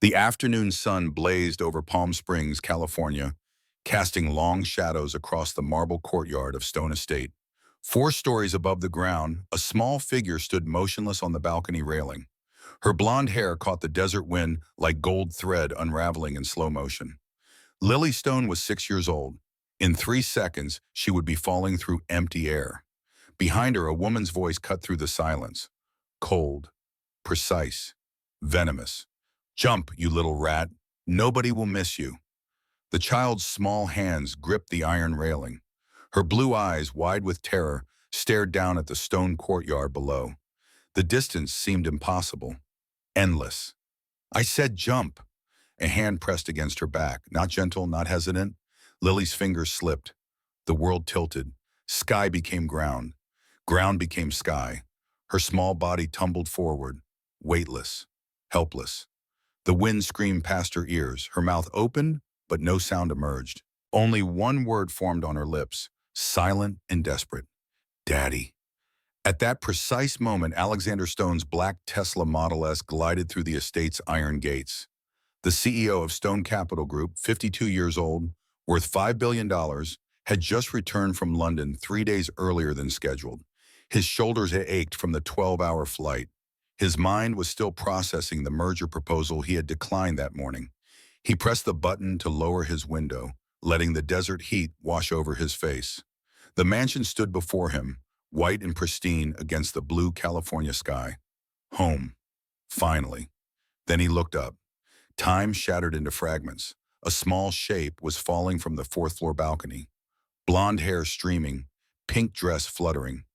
The afternoon sun blazed over Palm Springs, California, casting long shadows across the marble courtyard of Stone Estate. 4 stories above the ground, a small figure stood motionless on the balcony railing. Her blonde hair caught the desert wind like gold thread unraveling in slow motion. Lily Stone was 6 years old. In 3 seconds, she would be falling through empty air. Behind her, a woman's voice cut through the silence. Cold, precise, venomous. "Jump, you little rat. Nobody will miss you." The child's small hands gripped the iron railing. Her blue eyes, wide with terror, stared down at the stone courtyard below. The distance seemed impossible, endless. "I said jump." A hand pressed against her back, not gentle, not hesitant. Lily's fingers slipped. The world tilted. Sky became ground. Ground became sky. Her small body tumbled forward, weightless, helpless. The wind screamed past her ears. Her mouth opened, but no sound emerged. Only one word formed on her lips, silent and desperate. "Daddy." At that precise moment, Alexander Stone's black Tesla Model S glided through the estate's iron gates. The CEO of Stone Capital Group, 52 years old, worth $5 billion, had just returned from London 3 days earlier than scheduled. His shoulders had ached from the 12-hour flight. His mind was still processing the merger proposal he had declined that morning. He pressed the button to lower his window, letting the desert heat wash over his face. The mansion stood before him, white and pristine against the blue California sky. Home. Finally. Then he looked up. Time shattered into fragments. A small shape was falling from the fourth-floor balcony. Blonde hair streaming, pink dress fluttering.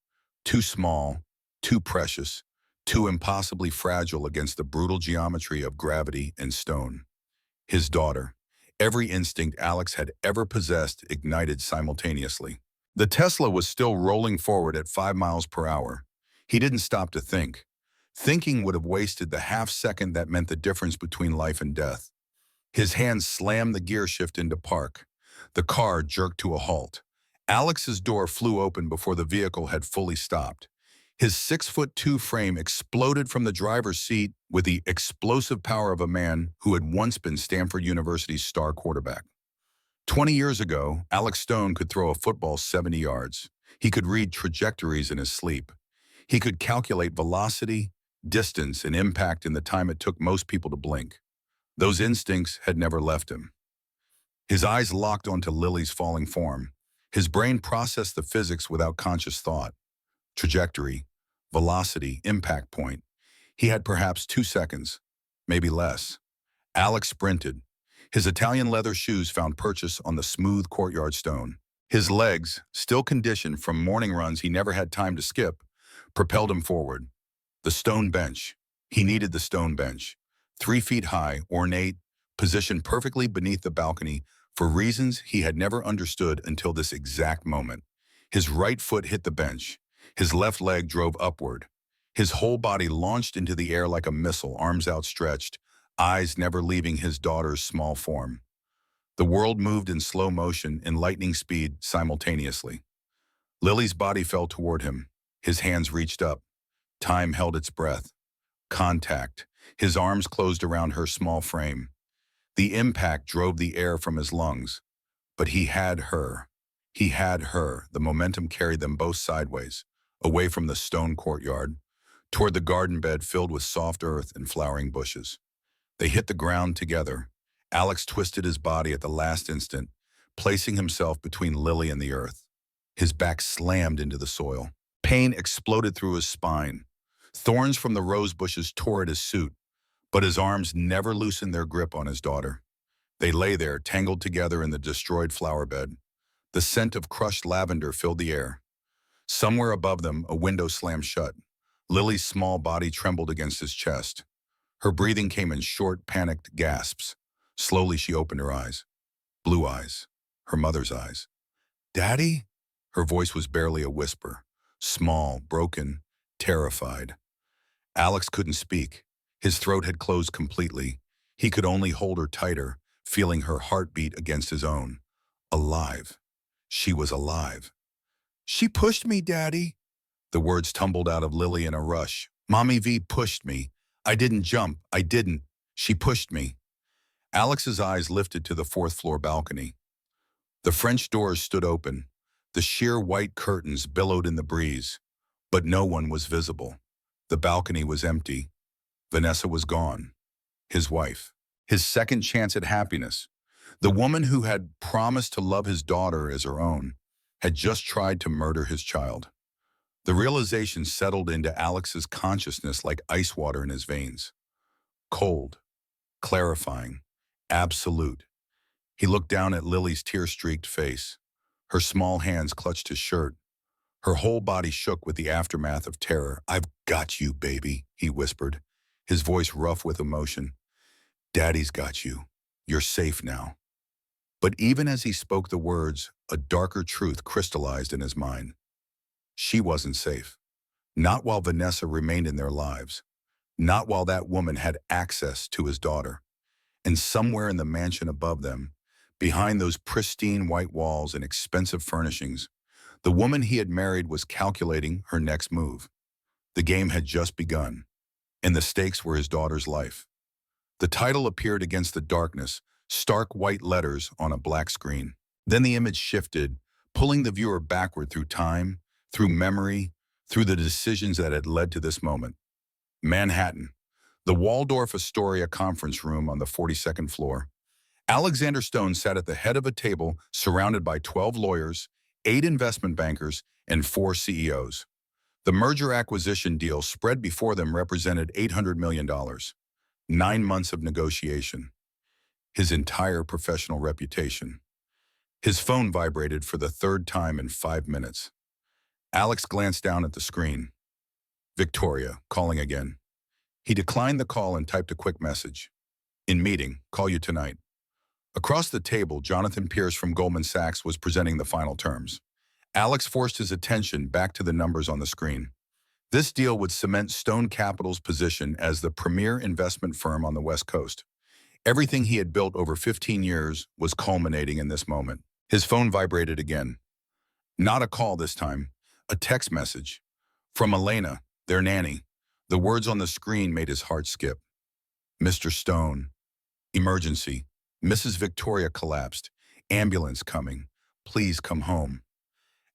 Too small, too precious, too impossibly fragile against the brutal geometry of gravity and stone. His daughter. Every instinct Alex had ever possessed ignited simultaneously. The Tesla was still rolling forward at 5 miles per hour. He didn't stop to think. Thinking would have wasted the half-second that meant the difference between life and death. His hand slammed the gear shift into park. The car jerked to a halt. Alex's door flew open before the vehicle had fully stopped. His 6'2" frame exploded from the driver's seat with the explosive power of a man who had once been Stanford University's star quarterback. 20 years ago, Alex Stone could throw a football 70 yards. He could read trajectories in his sleep. He could calculate velocity, distance, and impact in the time it took most people to blink. Those instincts had never left him. His eyes locked onto Lily's falling form. His brain processed the physics without conscious thought. Trajectory, velocity, impact point. He had perhaps 2 seconds, maybe less. Alex sprinted. His Italian leather shoes found purchase on the smooth courtyard stone. His legs, still conditioned from morning runs he never had time to skip, propelled him forward. The stone bench. He needed the stone bench. 3 feet high, ornate, positioned perfectly beneath the balcony for reasons he had never understood until this exact moment. His right foot hit the bench. His left leg drove upward. His whole body launched into the air like a missile, arms outstretched, eyes never leaving his daughter's small form. The world moved in slow motion, in lightning speed, simultaneously. Lily's body fell toward him. His hands reached up. Time held its breath. Contact. His arms closed around her small frame. The impact drove the air from his lungs. But he had her. He had her. The momentum carried them both sideways, away from the stone courtyard, toward the garden bed filled with soft earth and flowering bushes. They hit the ground together. Alex twisted his body at the last instant, placing himself between Lily and the earth. His back slammed into the soil. Pain exploded through his spine. Thorns from the rose bushes tore at his suit, but his arms never loosened their grip on his daughter. They lay there, tangled together in the destroyed flower bed. The scent of crushed lavender filled the air. Somewhere above them, a window slammed shut. Lily's small body trembled against his chest. Her breathing came in short, panicked gasps. Slowly, she opened her eyes. Blue eyes. Her mother's eyes. "Daddy?" Her voice was barely a whisper. Small, broken, terrified. Alex couldn't speak. His throat had closed completely. He could only hold her tighter, feeling her heartbeat against his own. Alive. She was alive. "She pushed me, Daddy." The words tumbled out of Lily in a rush. "Mommy V pushed me. I didn't jump. I didn't. She pushed me." Alex's eyes lifted to the fourth-floor balcony. The French doors stood open. The sheer white curtains billowed in the breeze, but no one was visible. The balcony was empty. Vanessa was gone. His wife. His second chance at happiness. The woman who had promised to love his daughter as her own had just tried to murder his child. The realization settled into Alex's consciousness like ice water in his veins. Cold, clarifying, absolute. He looked down at Lily's tear-streaked face. Her small hands clutched his shirt. Her whole body shook with the aftermath of terror. "I've got you, baby," he whispered, his voice rough with emotion. "Daddy's got you. You're safe now." But even as he spoke the words, a darker truth crystallized in his mind. She wasn't safe. Not while Vanessa remained in their lives. Not while that woman had access to his daughter. And somewhere in the mansion above them, behind those pristine white walls and expensive furnishings, the woman he had married was calculating her next move. The game had just begun, and the stakes were his daughter's life. The title appeared against the darkness, stark white letters on a black screen. Then the image shifted, pulling the viewer backward through time, through memory, through the decisions that had led to this moment. Manhattan, the Waldorf Astoria conference room on the 42nd floor. Alexander Stone sat at the head of a table surrounded by 12 lawyers, 8 investment bankers, and 4 CEOs. The merger acquisition deal spread before them represented $800 million. 9 months of negotiation. His entire professional reputation. His phone vibrated for the third time in 5 minutes. Alex glanced down at the screen. Victoria, calling again. He declined the call and typed a quick message. "In meeting, call you tonight." Across the table, Jonathan Pierce from Goldman Sachs was presenting the final terms. Alex forced his attention back to the numbers on the screen. This deal would cement Stone Capital's position as the premier investment firm on the West Coast. Everything he had built over 15 years was culminating in this moment. His phone vibrated again. Not a call this time, a text message. From Elena, their nanny. The words on the screen made his heart skip. "Mr. Stone. Emergency. Mrs. Victoria collapsed. Ambulance coming. Please come home."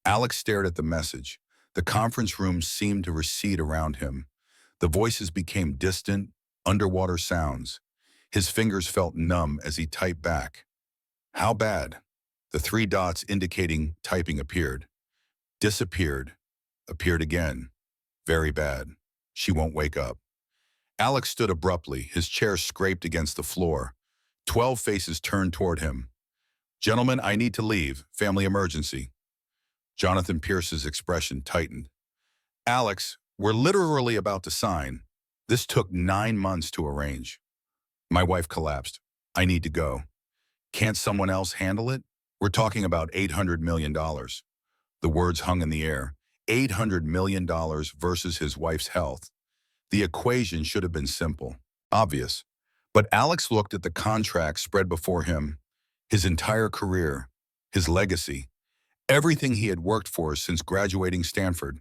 Alex stared at the message. The conference room seemed to recede around him. The voices became distant, underwater sounds. His fingers felt numb as he typed back. "How bad?" The 3 dots indicating typing appeared. Disappeared. Appeared again. "Very bad. She won't wake up." Alex stood abruptly, his chair scraped against the floor. 12 faces turned toward him. "Gentlemen, I need to leave. Family emergency." Jonathan Pierce's expression tightened. "Alex, we're literally about to sign. This took 9 months to arrange. My wife collapsed. I need to go. Can't someone else handle it? We're talking about $800 million. The words hung in the air. $800 million versus his wife's health. The equation should have been simple, obvious. But Alex looked at the contract spread before him, his entire career, his legacy, everything he had worked for since graduating Stanford.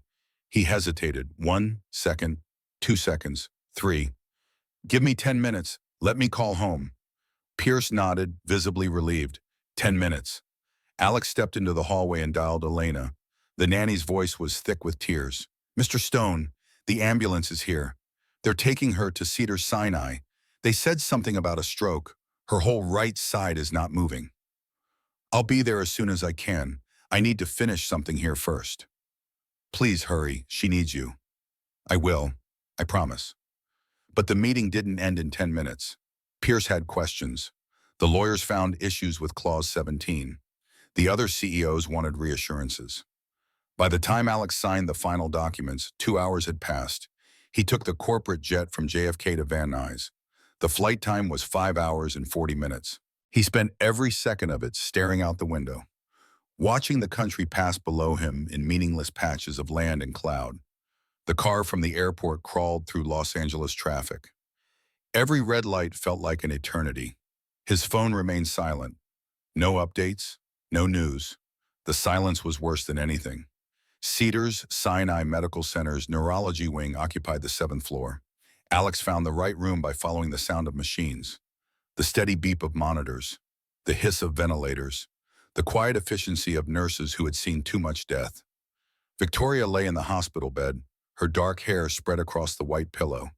He hesitated. 1 second, 2 seconds, 3. "Give me 10 minutes. Let me call home." Pierce nodded, visibly relieved. 10 minutes. Alex stepped into the hallway and dialed Elena. The nanny's voice was thick with tears. "Mr. Stone, the ambulance is here. They're taking her to Cedars-Sinai. They said something about a stroke. Her whole right side is not moving." "I'll be there as soon as I can. I need to finish something here first." "Please hurry. She needs you." "I will. I promise." But the meeting didn't end in 10 minutes. Pierce had questions. The lawyers found issues with Clause 17. The other CEOs wanted reassurances. By the time Alex signed the final documents, 2 hours had passed. He took the corporate jet from JFK to Van Nuys. The flight time was 5 hours and 40 minutes. He spent every second of it staring out the window, watching the country pass below him in meaningless patches of land and cloud. The car from the airport crawled through Los Angeles traffic. Every red light felt like an eternity. His phone remained silent. No updates, no news. The silence was worse than anything. Cedars-Sinai Medical Center's neurology wing occupied the 7th floor. Alex found the right room by following the sound of machines. The steady beep of monitors, the hiss of ventilators, the quiet efficiency of nurses who had seen too much death. Victoria lay in the hospital bed, her dark hair spread across the white pillow.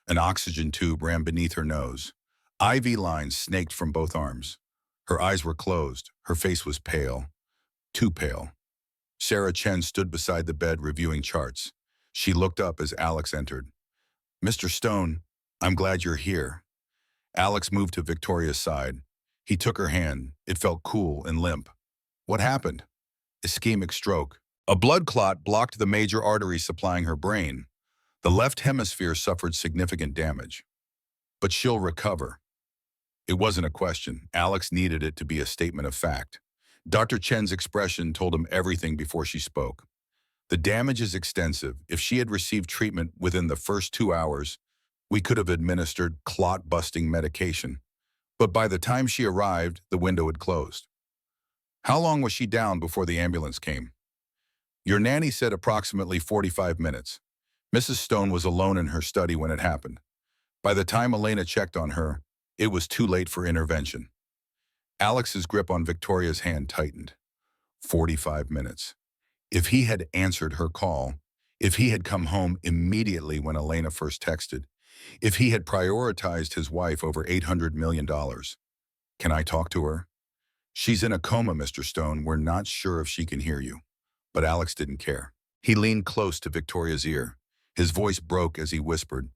An oxygen tube ran beneath her nose. IV lines snaked from both arms. Her eyes were closed. Her face was pale. Too pale. Sarah Chen stood beside the bed reviewing charts. She looked up as Alex entered. "Mr. Stone, I'm glad you're here." Alex moved to Victoria's side. He took her hand. It felt cool and limp. "What happened?" "Ischemic stroke. A blood clot blocked the major artery supplying her brain. The left hemisphere suffered significant damage. But she'll recover." It wasn't a question. Alex needed it to be a statement of fact. Dr. Chen's expression told him everything before she spoke. "The damage is extensive. If she had received treatment within the first 2 hours, we could have administered clot-busting medication. But by the time she arrived, the window had closed." "How long was she down before the ambulance came?" "Your nanny said approximately 45 minutes. Mrs. Stone was alone in her study when it happened. By the time Elena checked on her, it was too late for intervention." Alex's grip on Victoria's hand tightened. 45 minutes. If he had answered her call, if he had come home immediately when Elena first texted, if he had prioritized his wife over $800 million. "Can I talk to her?" "She's in a coma, Mr. Stone. We're not sure if she can hear you." But Alex didn't care. He leaned close to Victoria's ear. His voice broke as he whispered,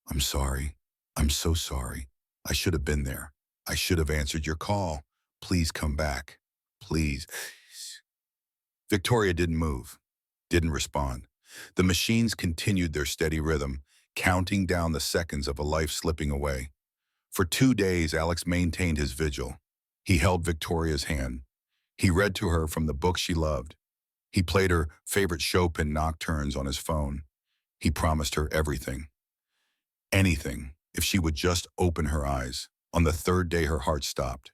"I'm sorry. I'm so sorry. I should have been there. I should have answered your call. Please come back. Please." Victoria didn't move, didn't respond. The machines continued their steady rhythm, counting down the seconds of a life slipping away. For 2 days, Alex maintained his vigil. He held Victoria's hand. He read to her from the book she loved. He played her favorite Chopin nocturnes on his phone. He promised her everything. Anything, if she would just open her eyes. On the third day, her heart stopped.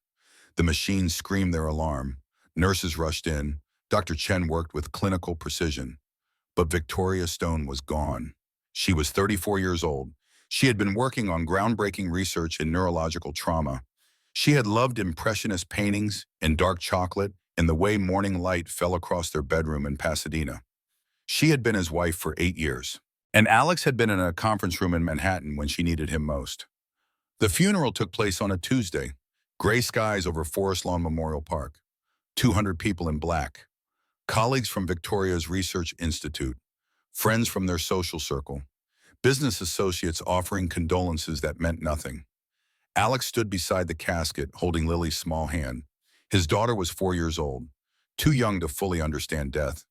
The machines screamed their alarm. Nurses rushed in. Dr. Chen worked with clinical precision. But Victoria Stone was gone. She was 34 years old. She had been working on groundbreaking research in neurological trauma. She had loved impressionist paintings and dark chocolate and the way morning light fell across their bedroom in Pasadena. She had been his wife for 8 years. And Alex had been in a conference room in Manhattan when she needed him most. The funeral took place on a Tuesday. Gray skies over Forest Lawn Memorial Park. 200 people in black. Colleagues from Victoria's Research Institute. Friends from their social circle. Business associates offering condolences that meant nothing. Alex stood beside the casket, holding Lily's small hand. His daughter was 4 years old, too young to fully understand death,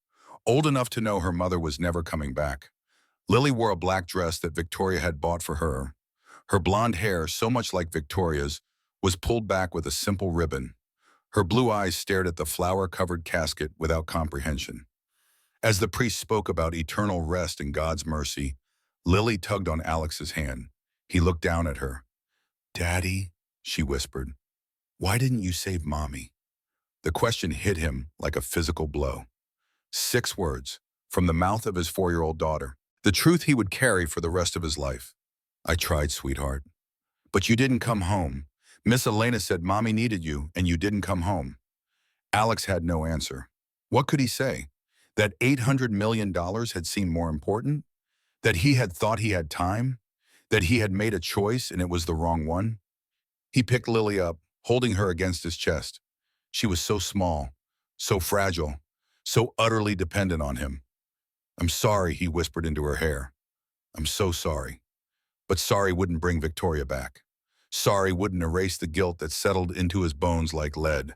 old enough to know her mother was never coming back. Lily wore a black dress that Victoria had bought for her. Her blonde hair, so much like Victoria's, was pulled back with a simple ribbon. Her blue eyes stared at the flower-covered casket without comprehension. As the priest spoke about eternal rest and God's mercy, Lily tugged on Alex's hand. He looked down at her. "Daddy," she whispered, "why didn't you save Mommy?" The question hit him like a physical blow. 6 words, from the mouth of his 4-year-old daughter. The truth he would carry for the rest of his life. "I tried, sweetheart. But you didn't come home. Miss Elena said Mommy needed you, and you didn't come home." Alex had no answer. What could he say? That $800 million had seemed more important? That he had thought he had time? That he had made a choice and it was the wrong one? He picked Lily up, holding her against his chest. She was so small, so fragile, so utterly dependent on him. "I'm sorry," he whispered into her hair. "I'm so sorry." But sorry wouldn't bring Victoria back. Sorry wouldn't erase the guilt that settled into his bones like lead.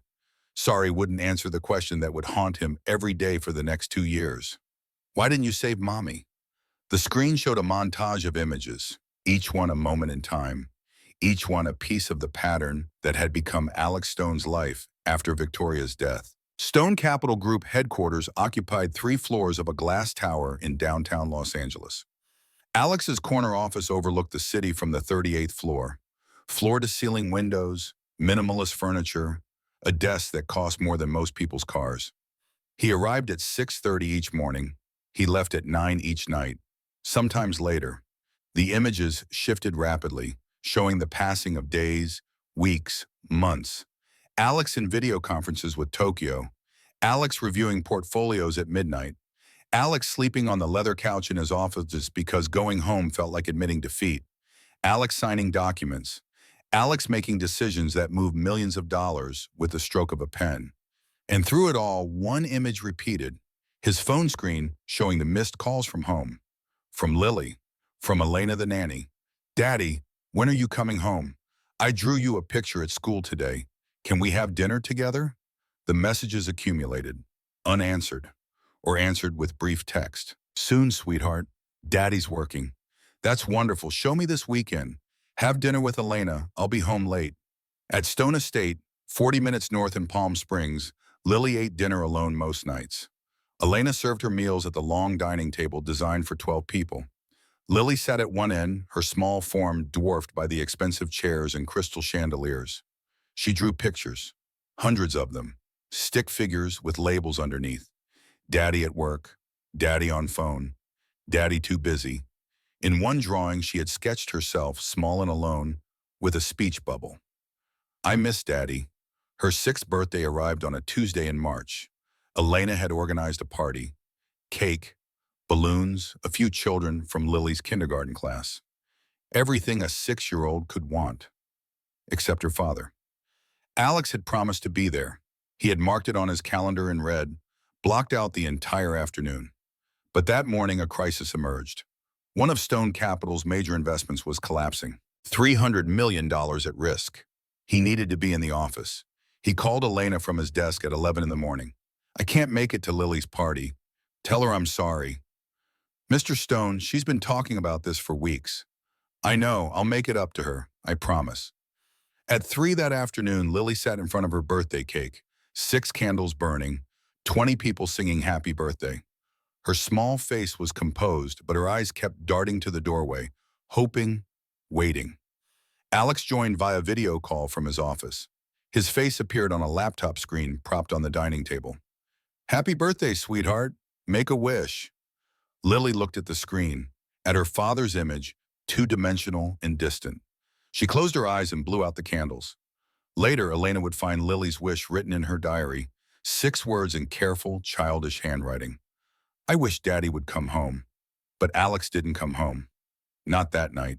Sorry wouldn't answer the question that would haunt him every day for the next 2 years. "Why didn't you save Mommy?" The screen showed a montage of images, each one a moment in time, each one a piece of the pattern that had become Alex Stone's life after Victoria's death. Stone Capital Group headquarters occupied 3 floors of a glass tower in downtown Los Angeles. Alex's corner office overlooked the city from the 38th floor. Floor-to-ceiling windows, minimalist furniture, a desk that cost more than most people's cars. He arrived at 6:30 each morning. He left at 9 each night, sometimes later. The images shifted rapidly, showing the passing of days, weeks, months. Alex in video conferences with Tokyo. Alex reviewing portfolios at midnight. Alex sleeping on the leather couch in his office because going home felt like admitting defeat. Alex signing documents. Alex making decisions that moved millions of dollars with the stroke of a pen. And through it all, one image repeated, his phone screen showing the missed calls from home. From Lily, from Elena the nanny. Daddy, when are you coming home? I drew you a picture at school today. Can we have dinner together? The messages accumulated, unanswered, or answered with brief text. Soon, sweetheart. Daddy's working. That's wonderful. Show me this weekend. Have dinner with Elena. I'll be home late. At Stone Estate, 40 minutes north in Palm Springs, Lily ate dinner alone most nights. Elena served her meals at the long dining table designed for 12 people. Lily sat at one end, her small form dwarfed by the expensive chairs and crystal chandeliers. She drew pictures, hundreds of them, stick figures with labels underneath. Daddy at work, Daddy on phone, Daddy too busy. In one drawing, she had sketched herself, small and alone, with a speech bubble. I miss Daddy. Her 6th birthday arrived on a Tuesday in March. Elena had organized a party, cake, balloons, a few children from Lily's kindergarten class. Everything a 6-year-old could want, except her father. Alex had promised to be there. He had marked it on his calendar in red, blocked out the entire afternoon. But that morning, a crisis emerged. One of Stone Capital's major investments was collapsing. $300 million at risk. He needed to be in the office. He called Elena from his desk at 11 in the morning. I can't make it to Lily's party. Tell her I'm sorry. Mr. Stone, she's been talking about this for weeks. I know, I'll make it up to her, I promise. At 3 that afternoon, Lily sat in front of her birthday cake, 6 candles burning, 20 people singing happy birthday. Her small face was composed, but her eyes kept darting to the doorway, hoping, waiting. Alex joined via video call from his office. His face appeared on a laptop screen propped on the dining table. Happy birthday, sweetheart. Make a wish. Lily looked at the screen, at her father's image, two-dimensional and distant. She closed her eyes and blew out the candles. Later, Elena would find Lily's wish written in her diary, 6 words in careful, childish handwriting. I wish Daddy would come home. But Alex didn't come home. Not that night,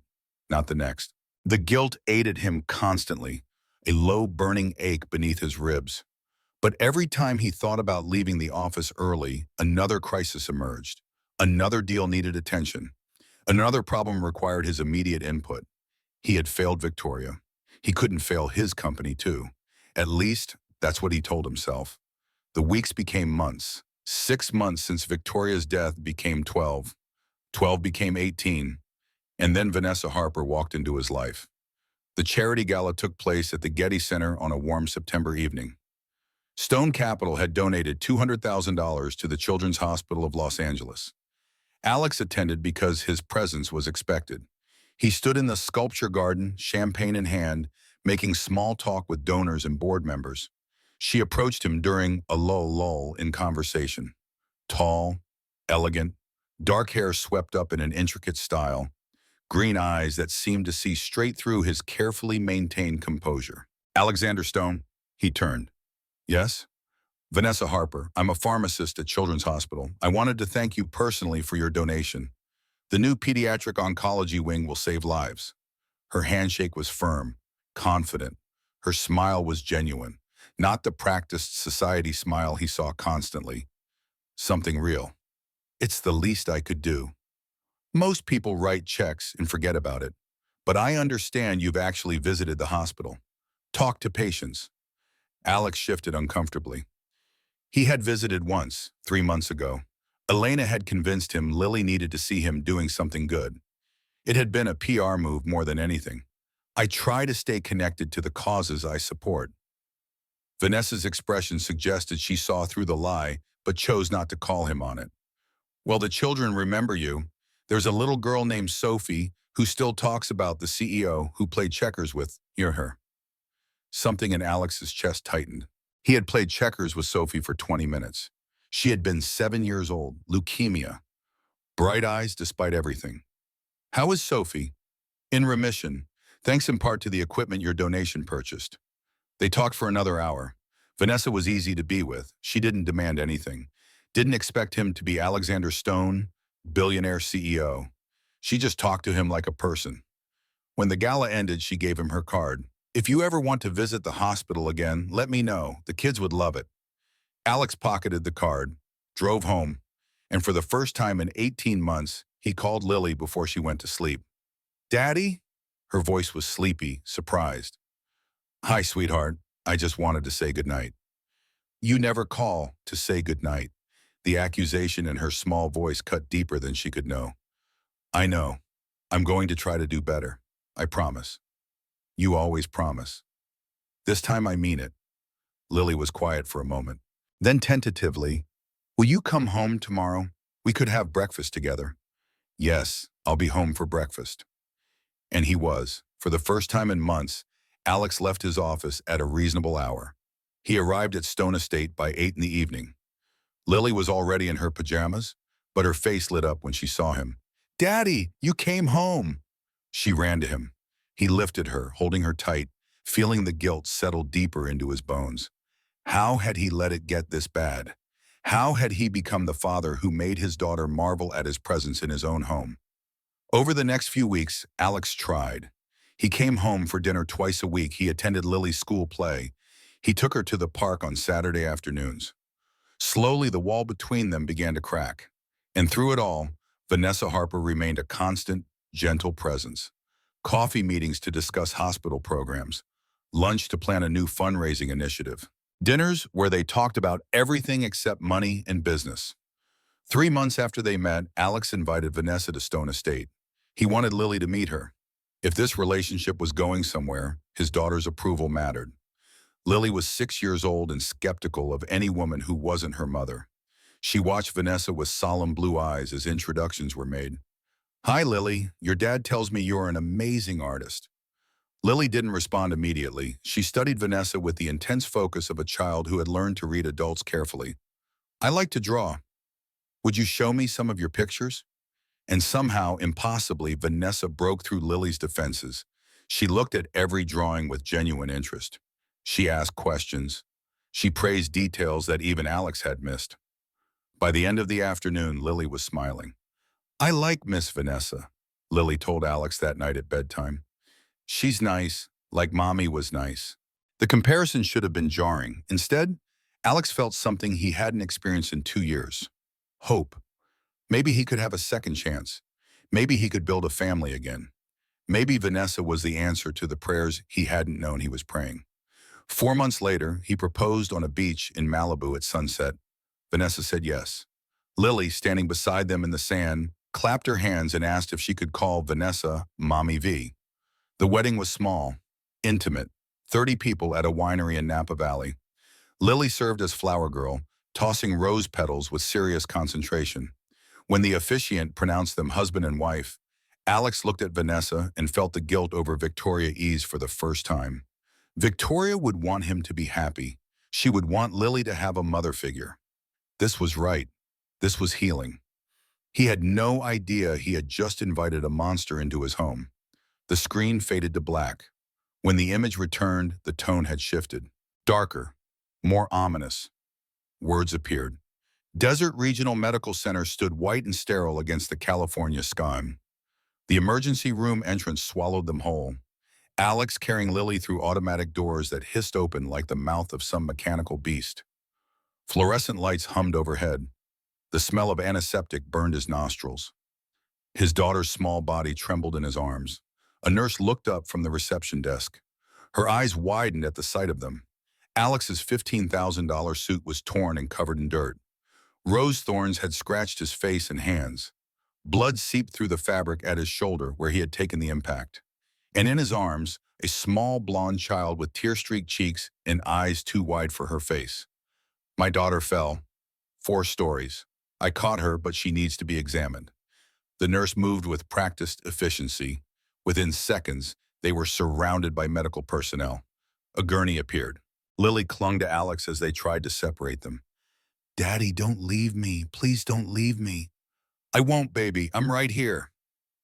not the next. The guilt ate at him constantly, a low burning ache beneath his ribs. But every time he thought about leaving the office early, another crisis emerged. Another deal needed attention. Another problem required his immediate input. He had failed Victoria. He couldn't fail his company too. At least, that's what he told himself. The weeks became months. 6 months since Victoria's death became 12. 12 became 18. And then Vanessa Harper walked into his life. The charity gala took place at the Getty Center on a warm September evening. Stone Capital had donated $200,000 to the Children's Hospital of Los Angeles. Alex attended because his presence was expected. He stood in the sculpture garden, champagne in hand, making small talk with donors and board members. She approached him during a lull in conversation. Tall, elegant, dark hair swept up in an intricate style, green eyes that seemed to see straight through his carefully maintained composure. Alexander Stone, he turned. Yes? Vanessa Harper, I'm a pharmacist at Children's Hospital. I wanted to thank you personally for your donation. The new pediatric oncology wing will save lives. Her handshake was firm, confident. Her smile was genuine, not the practiced society smile he saw constantly. Something real. It's the least I could do. Most people write checks and forget about it. But I understand you've actually visited the hospital. Talked to patients. Alex shifted uncomfortably. He had visited once, 3 months ago. Elena had convinced him Lily needed to see him doing something good. It had been a PR move more than anything. I try to stay connected to the causes I support. Vanessa's expression suggested she saw through the lie, but chose not to call him on it. Well, the children remember you. There's a little girl named Sophie who still talks about the CEO who played checkers with her. Something in Alex's chest tightened. He had played checkers with Sophie for 20 minutes. She had been 7 years old, leukemia, bright eyes despite everything. How is Sophie? In remission. Thanks in part to the equipment your donation purchased. They talked for another hour. Vanessa was easy to be with. She didn't demand anything. Didn't expect him to be Alexander Stone, billionaire CEO. She just talked to him like a person. When the gala ended, she gave him her card. If you ever want to visit the hospital again, let me know. The kids would love it. Alex pocketed the card, drove home, and for the first time in 18 months, he called Lily before she went to sleep. Daddy? Her voice was sleepy, surprised. Hi, sweetheart. I just wanted to say goodnight. You never call to say goodnight. The accusation in her small voice cut deeper than she could know. I know. I'm going to try to do better. I promise. You always promise. This time I mean it. Lily was quiet for a moment. Then tentatively, will you come home tomorrow? We could have breakfast together. Yes, I'll be home for breakfast. And he was. For the first time in months, Alex left his office at a reasonable hour. He arrived at Stone Estate by 8 in the evening. Lily was already in her pajamas, but her face lit up when she saw him. Daddy, you came home. She ran to him. He lifted her, holding her tight, feeling the guilt settle deeper into his bones. How had he let it get this bad? How had he become the father who made his daughter marvel at his presence in his own home? Over the next few weeks, Alex tried. He came home for dinner twice a week. He attended Lily's school play. He took her to the park on Saturday afternoons. Slowly, the wall between them began to crack. And through it all, Vanessa Harper remained a constant, gentle presence. Coffee meetings to discuss hospital programs. Lunch to plan a new fundraising initiative. Dinners where they talked about everything except money and business. 3 months after they met, Alex invited Vanessa to Stone Estate. He wanted Lily to meet her. If this relationship was going somewhere, his daughter's approval mattered. Lily was 6 years old and skeptical of any woman who wasn't her mother. She watched Vanessa with solemn blue eyes as introductions were made. Hi, Lily. Your dad tells me you're an amazing artist. Lily didn't respond immediately. She studied Vanessa with the intense focus of a child who had learned to read adults carefully. I like to draw. Would you show me some of your pictures? And somehow, impossibly, Vanessa broke through Lily's defenses. She looked at every drawing with genuine interest. She asked questions. She praised details that even Alex had missed. By the end of the afternoon, Lily was smiling. I like Miss Vanessa, Lily told Alex that night at bedtime. She's nice, like Mommy was nice. The comparison should have been jarring. Instead, Alex felt something he hadn't experienced in 2 years. Hope. Maybe he could have a second chance. Maybe he could build a family again. Maybe Vanessa was the answer to the prayers he hadn't known he was praying. 4 months later, he proposed on a beach in Malibu at sunset. Vanessa said yes. Lily, standing beside them in the sand, clapped her hands and asked if she could call Vanessa Mommy V. The wedding was small, intimate, 30 people at a winery in Napa Valley. Lily served as flower girl, tossing rose petals with serious concentration. When the officiant pronounced them husband and wife, Alex looked at Vanessa and felt the guilt over Victoria ease for the first time. Victoria would want him to be happy. She would want Lily to have a mother figure. This was right. This was healing. He had no idea he had just invited a monster into his home. The screen faded to black. When the image returned, the tone had shifted. Darker, more ominous. Words appeared. Desert Regional Medical Center stood white and sterile against the California sky. The emergency room entrance swallowed them whole. Alex carrying Lily through automatic doors that hissed open like the mouth of some mechanical beast. Fluorescent lights hummed overhead. The smell of antiseptic burned his nostrils. His daughter's small body trembled in his arms. A nurse looked up from the reception desk. Her eyes widened at the sight of them. Alex's $15,000 suit was torn and covered in dirt. Rose thorns had scratched his face and hands. Blood seeped through the fabric at his shoulder where he had taken the impact. And in his arms, a small blonde child with tear-streaked cheeks and eyes too wide for her face. My daughter fell. 4 stories. I caught her, but she needs to be examined. The nurse moved with practiced efficiency. Within seconds, they were surrounded by medical personnel. A gurney appeared. Lily clung to Alex as they tried to separate them. Daddy, don't leave me. Please don't leave me. I won't, baby. I'm right here.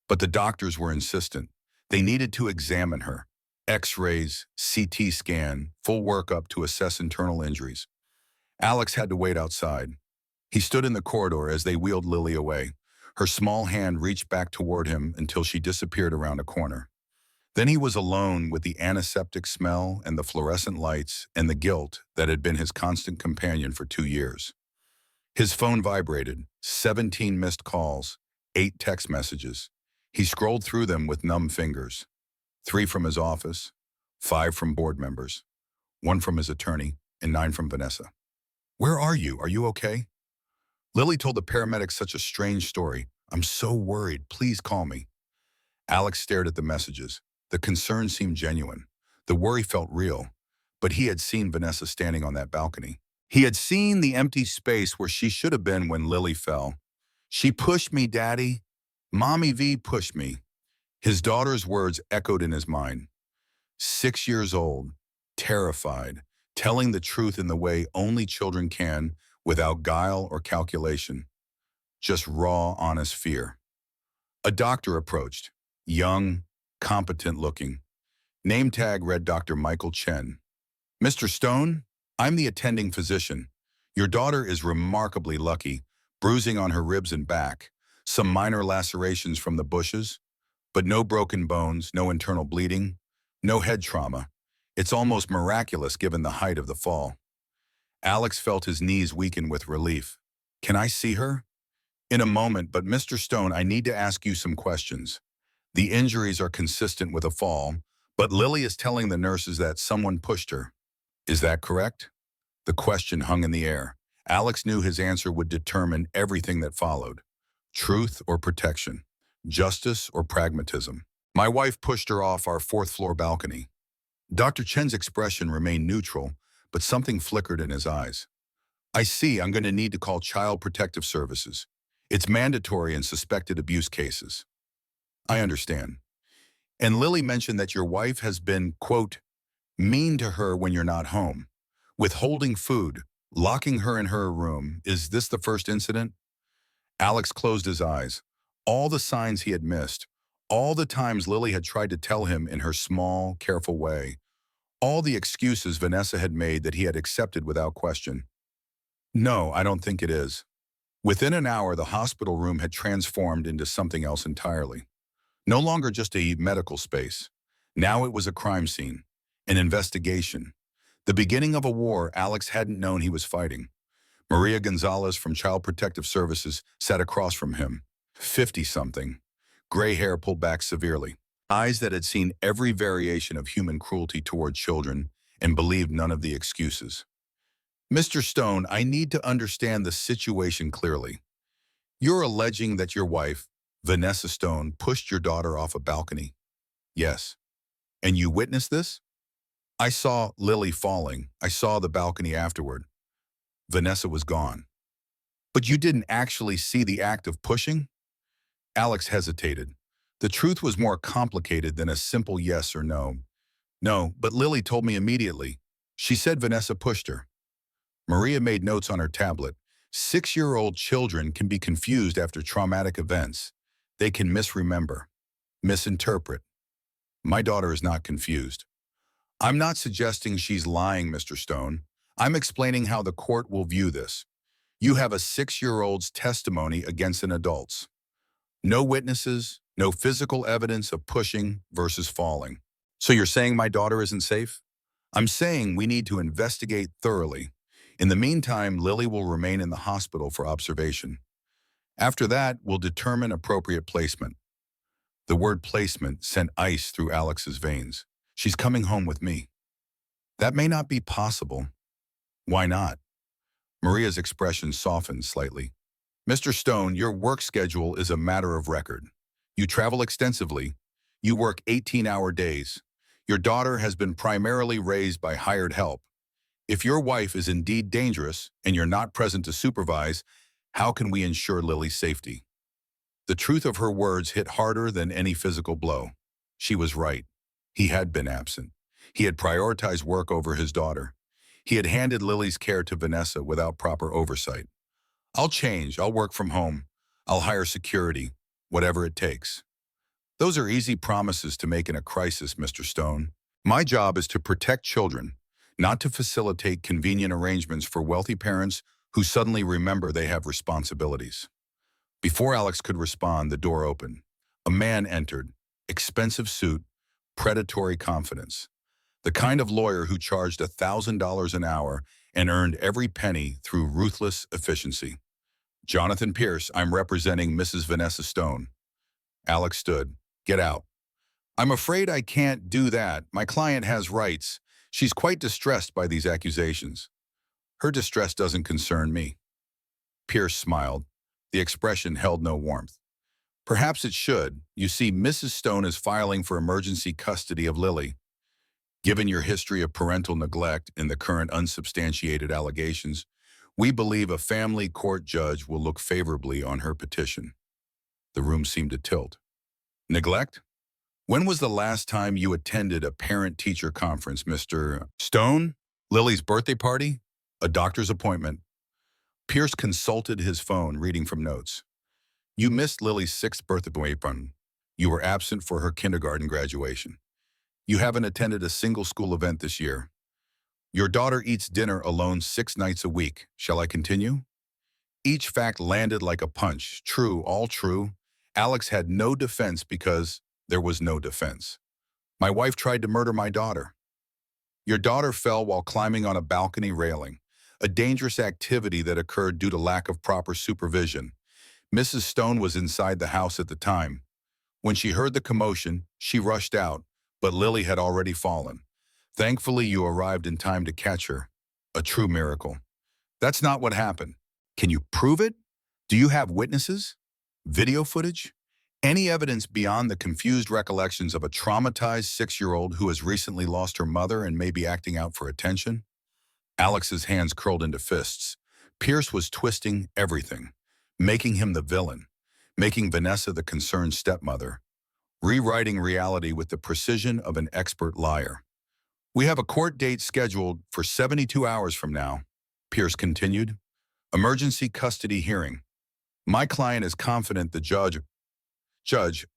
But the doctors were insistent. They needed to examine her. X-rays, CT scan, full workup to assess internal injuries. Alex had to wait outside. He stood in the corridor as they wheeled Lily away. Her small hand reached back toward him until she disappeared around a corner. Then he was alone with the antiseptic smell and the fluorescent lights and the guilt that had been his constant companion for 2 years. His phone vibrated, 17 missed calls, 8 text messages. He scrolled through them with numb fingers. 3 from his office, 5 from board members, 1 from his attorney, and 9 from Vanessa. "Where are you? Are you okay?" Lily told the paramedics such a strange story. "I'm so worried. Please call me." Alex stared at the messages. The concern seemed genuine. The worry felt real. But he had seen Vanessa standing on that balcony. He had seen the empty space where she should have been when Lily fell. "She pushed me, Daddy. Mommy V pushed me." His daughter's words echoed in his mind. 6 years old, terrified, telling the truth in the way only children can, without guile or calculation. Just raw, honest fear. A doctor approached, young, competent looking. Name tag read Dr. Michael Chen. "Mr. Stone, I'm the attending physician. Your daughter is remarkably lucky, bruising on her ribs and back, some minor lacerations from the bushes, but no broken bones, no internal bleeding, no head trauma. It's almost miraculous given the height of the fall." Alex felt his knees weaken with relief. "Can I see her?" "In a moment, but Mr. Stone, I need to ask you some questions. The injuries are consistent with a fall, but Lily is telling the nurses that someone pushed her. Is that correct?" The question hung in the air. Alex knew his answer would determine everything that followed. Truth or protection? Justice or pragmatism? "My wife pushed her off our 4th-floor balcony." Dr. Chen's expression remained neutral, but something flickered in his eyes. "I see. I'm going to need to call Child Protective Services. It's mandatory in suspected abuse cases." "I understand. And Lily mentioned that your wife has been, quote, mean to her when you're not home, withholding food, locking her in her room. Is this the first incident?" Alex closed his eyes. All the signs he had missed, all the times Lily had tried to tell him in her small, careful way, all the excuses Vanessa had made that he had accepted without question. "No, I don't think it is." Within an hour, the hospital room had transformed into something else entirely. No longer just a medical space. Now it was a crime scene, an investigation, the beginning of a war Alex hadn't known he was fighting. Maria Gonzalez from Child Protective Services sat across from him, 50-something, gray hair pulled back severely, eyes that had seen every variation of human cruelty toward children and believed none of the excuses. "Mr. Stone, I need to understand the situation clearly. You're alleging that your wife, Vanessa Stone, pushed your daughter off a balcony?" "Yes." "And you witnessed this?" "I saw Lily falling. I saw the balcony afterward. Vanessa was gone." "But you didn't actually see the act of pushing?" Alex hesitated. The truth was more complicated than a simple yes or no. "No, but Lily told me immediately. She said Vanessa pushed her." Maria made notes on her tablet. 6-year-old children can be confused after traumatic events. They can misremember, misinterpret. My daughter is not confused. I'm not suggesting she's lying, Mr. Stone. I'm explaining how the court will view this. You have a 6-year-old's testimony against an adult's. No witnesses, no physical evidence of pushing versus falling. So you're saying my daughter isn't safe? I'm saying we need to investigate thoroughly. In the meantime, Lily will remain in the hospital for observation. After that, we'll determine appropriate placement. The word placement sent ice through Alex's veins. She's coming home with me. That may not be possible. Why not? Maria's expression softened slightly. Mr. Stone, your work schedule is a matter of record. You travel extensively. You work 18-hour days. Your daughter has been primarily raised by hired help. If your wife is indeed dangerous and you're not present to supervise, how can we ensure Lily's safety? The truth of her words hit harder than any physical blow. She was right. He had been absent. He had prioritized work over his daughter. He had handed Lily's care to Vanessa without proper oversight. I'll change. I'll work from home. I'll hire security, whatever it takes. Those are easy promises to make in a crisis, Mr. Stone. My job is to protect children, not to facilitate convenient arrangements for wealthy parents who suddenly remember they have responsibilities. Before Alex could respond, the door opened. A man entered, expensive suit, predatory confidence. The kind of lawyer who charged $1,000 an hour and earned every penny through ruthless efficiency. Jonathan Pierce, I'm representing Mrs. Vanessa Stone. Alex stood. Get out. I'm afraid I can't do that. My client has rights. She's quite distressed by these accusations. Her distress doesn't concern me. Pierce smiled. The expression held no warmth. Perhaps it should. You see, Mrs. Stone is filing for emergency custody of Lily. Given your history of parental neglect and the current unsubstantiated allegations, we believe a family court judge will look favorably on her petition. The room seemed to tilt. Neglect? When was the last time you attended a parent-teacher conference, Mr. Stone? Lily's birthday party? A doctor's appointment? Pierce consulted his phone, reading from notes. You missed Lily's 6th birthday party. You were absent for her kindergarten graduation. You haven't attended a single school event this year. Your daughter eats dinner alone 6 nights a week. Shall I continue? Each fact landed like a punch. True, all true. Alex had no defense because there was no defense. My wife tried to murder my daughter. Your daughter fell while climbing on a balcony railing, a dangerous activity that occurred due to lack of proper supervision. Mrs. Stone was inside the house at the time. When she heard the commotion, she rushed out, but Lily had already fallen. Thankfully, you arrived in time to catch her. A true miracle. That's not what happened. Can you prove it? Do you have witnesses? Video footage? Any evidence beyond the confused recollections of a traumatized 6-year-old who has recently lost her mother and may be acting out for attention? Alex's hands curled into fists. Pierce was twisting everything, making him the villain, making Vanessa the concerned stepmother, rewriting reality with the precision of an expert liar. We have a court date scheduled for 72 hours from now, Pierce continued. Emergency custody hearing. My client is confident the judge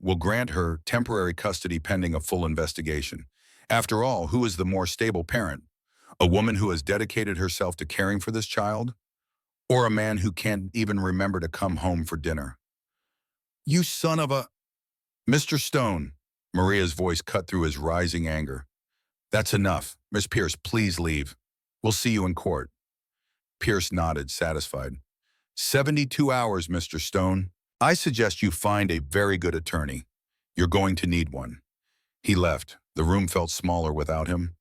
will grant her temporary custody pending a full investigation. After all, who is the more stable parent? A woman who has dedicated herself to caring for this child? Or a man who can't even remember to come home for dinner? You son of a... Mr. Stone, Maria's voice cut through his rising anger. That's enough. Miss Pierce, please leave. We'll see you in court. Pierce nodded, satisfied. 72 hours, Mr. Stone. I suggest you find a very good attorney. You're going to need one. He left. The room felt smaller without him.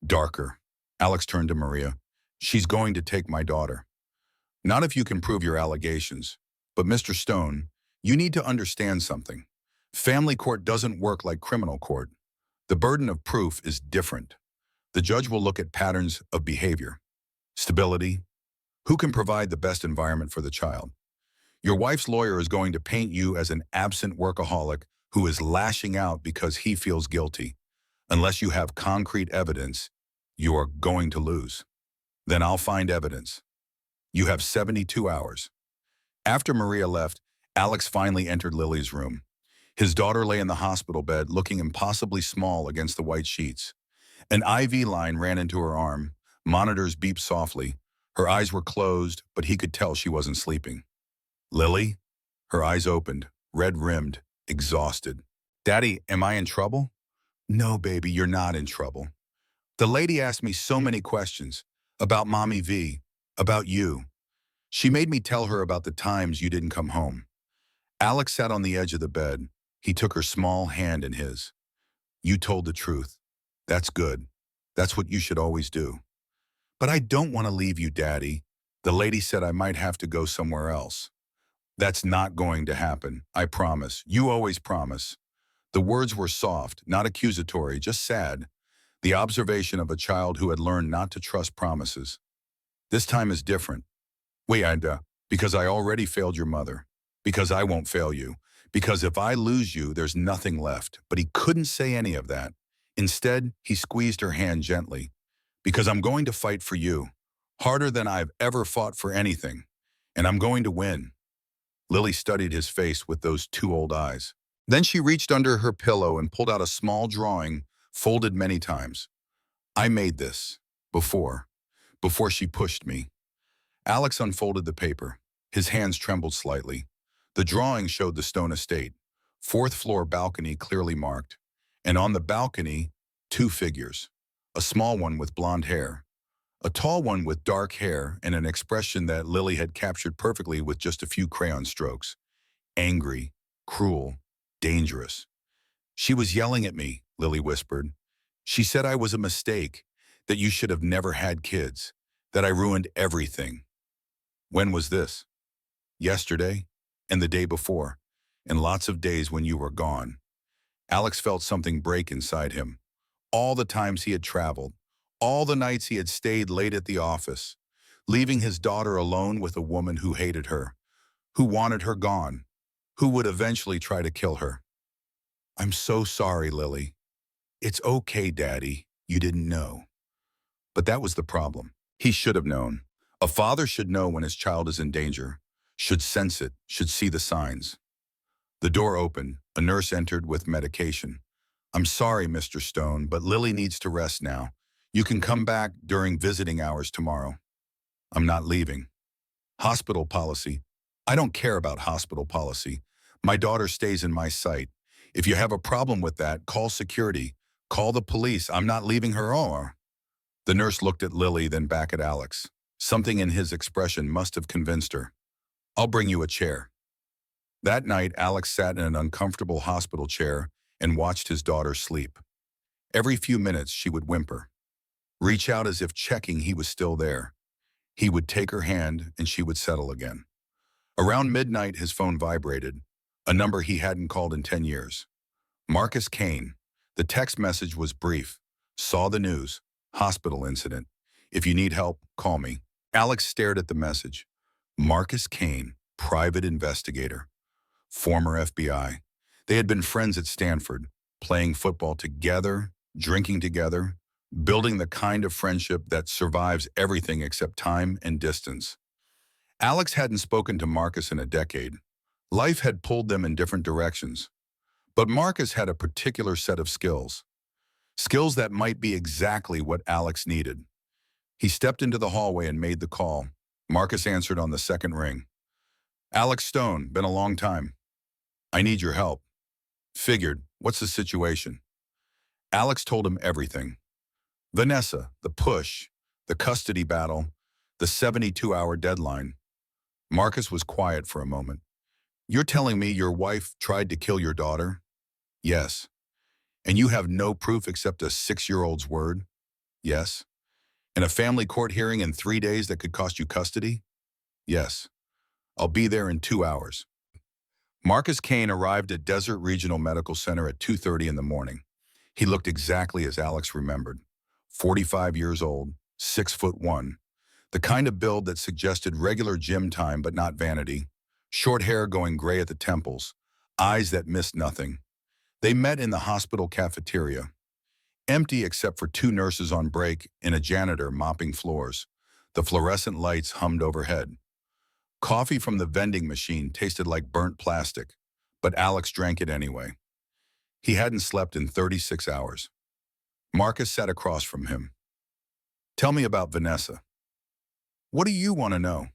Darker. Alex turned to Maria. She's going to take my daughter. Not if you can prove your allegations. But Mr. Stone, you need to understand something. Family court doesn't work like criminal court. The burden of proof is different. The judge will look at patterns of behavior. Stability. Who can provide the best environment for the child? Your wife's lawyer is going to paint you as an absent workaholic who is lashing out because he feels guilty. Unless you have concrete evidence, you are going to lose. Then I'll find evidence. You have 72 hours. After Maria left, Alex finally entered Lily's room. His daughter lay in the hospital bed, looking impossibly small against the white sheets. An IV line ran into her arm. Monitors beeped softly. Her eyes were closed, but he could tell she wasn't sleeping. Lily? Her eyes opened, red-rimmed, exhausted. Daddy, am I in trouble? No, baby, you're not in trouble. The lady asked me so many questions about Mommy V, about you. She made me tell her about the times you didn't come home. Alex sat on the edge of the bed. He took her small hand in his. You told the truth. That's good. That's what you should always do. But I don't want to leave you, Daddy. The lady said I might have to go somewhere else. That's not going to happen, I promise. You always promise. The words were soft, not accusatory, just sad. The observation of a child who had learned not to trust promises. This time is different. Wait, because I already failed your mother. Because I won't fail you. Because if I lose you, there's nothing left. But he couldn't say any of that. Instead, he squeezed her hand gently. Because I'm going to fight for you. Harder than I've ever fought for anything. And I'm going to win. Lily studied his face with those two old eyes. Then she reached under her pillow and pulled out a small drawing, folded many times. I made this. Before. Before she pushed me. Alex unfolded the paper. His hands trembled slightly. The drawing showed the Stone estate. Fourth floor balcony clearly marked. And on the balcony, two figures. A small one with blonde hair. A tall one with dark hair and an expression that Lily had captured perfectly with just a few crayon strokes. Angry, cruel, dangerous. She was yelling at me, Lily whispered. She said I was a mistake, that you should have never had kids, that I ruined everything. When was this? Yesterday, and the day before, and lots of days when you were gone. Alex felt something break inside him. All the times he had traveled, all the nights he had stayed late at the office, leaving his daughter alone with a woman who hated her, who wanted her gone, who would eventually try to kill her. I'm so sorry, Lily. It's okay, Daddy. You didn't know. But that was the problem. He should have known. A father should know when his child is in danger, should sense it, should see the signs. The door opened. A nurse entered with medication. I'm sorry, Mr. Stone, but Lily needs to rest now. You can come back during visiting hours tomorrow. I'm not leaving. Hospital policy. I don't care about hospital policy. My daughter stays in my sight. If you have a problem with that, call security. Call the police. I'm not leaving her or. The nurse looked at Lily, then back at Alex. Something in his expression must have convinced her. I'll bring you a chair. That night, Alex sat in an uncomfortable hospital chair and watched his daughter sleep. Every few minutes, she would whimper, reach out as if checking he was still there. He would take her hand and she would settle again. Around midnight, his phone vibrated, a number he hadn't called in 10 years. Marcus Kane. The text message was brief. Saw the news. Hospital incident. If you need help, call me. Alex stared at the message. Marcus Kane, private investigator. Former FBI. They had been friends at Stanford, playing football together, drinking together, building the kind of friendship that survives everything except time and distance. Alex hadn't spoken to Marcus in a decade. Life had pulled them in different directions. But Marcus had a particular set of skills. Skills that might be exactly what Alex needed. He stepped into the hallway and made the call. Marcus answered on the second ring. Alex Stone, been a long time. I need your help. Figured, what's the situation? Alex told him everything. Vanessa, the push, the custody battle, the 72-hour deadline. Marcus was quiet for a moment. You're telling me your wife tried to kill your daughter? Yes. And you have no proof except a 6-year-old's word? Yes. And a family court hearing in 3 days that could cost you custody? Yes. I'll be there in 2 hours. Marcus Kane arrived at Desert Regional Medical Center at 2:30 in the morning. He looked exactly as Alex remembered. 45 years old, 6'1", the kind of build that suggested regular gym time but not vanity, short hair going gray at the temples, eyes that missed nothing. They met in the hospital cafeteria, empty except for 2 nurses on break and a janitor mopping floors. The fluorescent lights hummed overhead. Coffee from the vending machine tasted like burnt plastic, but Alex drank it anyway. He hadn't slept in 36 hours. Marcus sat across from him. Tell me about Vanessa. What do you want to know?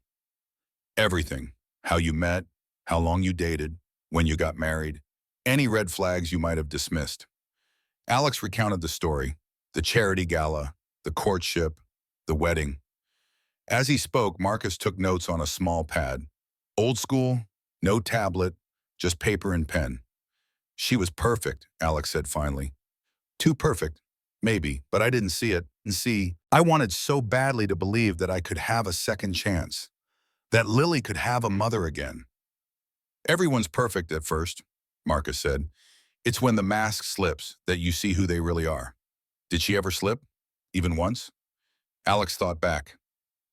Everything. How you met, how long you dated, when you got married, any red flags you might have dismissed. Alex recounted the story, the charity gala, the courtship, the wedding. As he spoke, Marcus took notes on a small pad. Old school, no tablet, just paper and pen. She was perfect, Alex said finally. Too perfect, maybe, but I didn't see it. And see, I wanted so badly to believe that I could have a second chance, that Lily could have a mother again. Everyone's perfect at first, Marcus said. It's when the mask slips that you see who they really are. Did she ever slip? Even once? Alex thought back.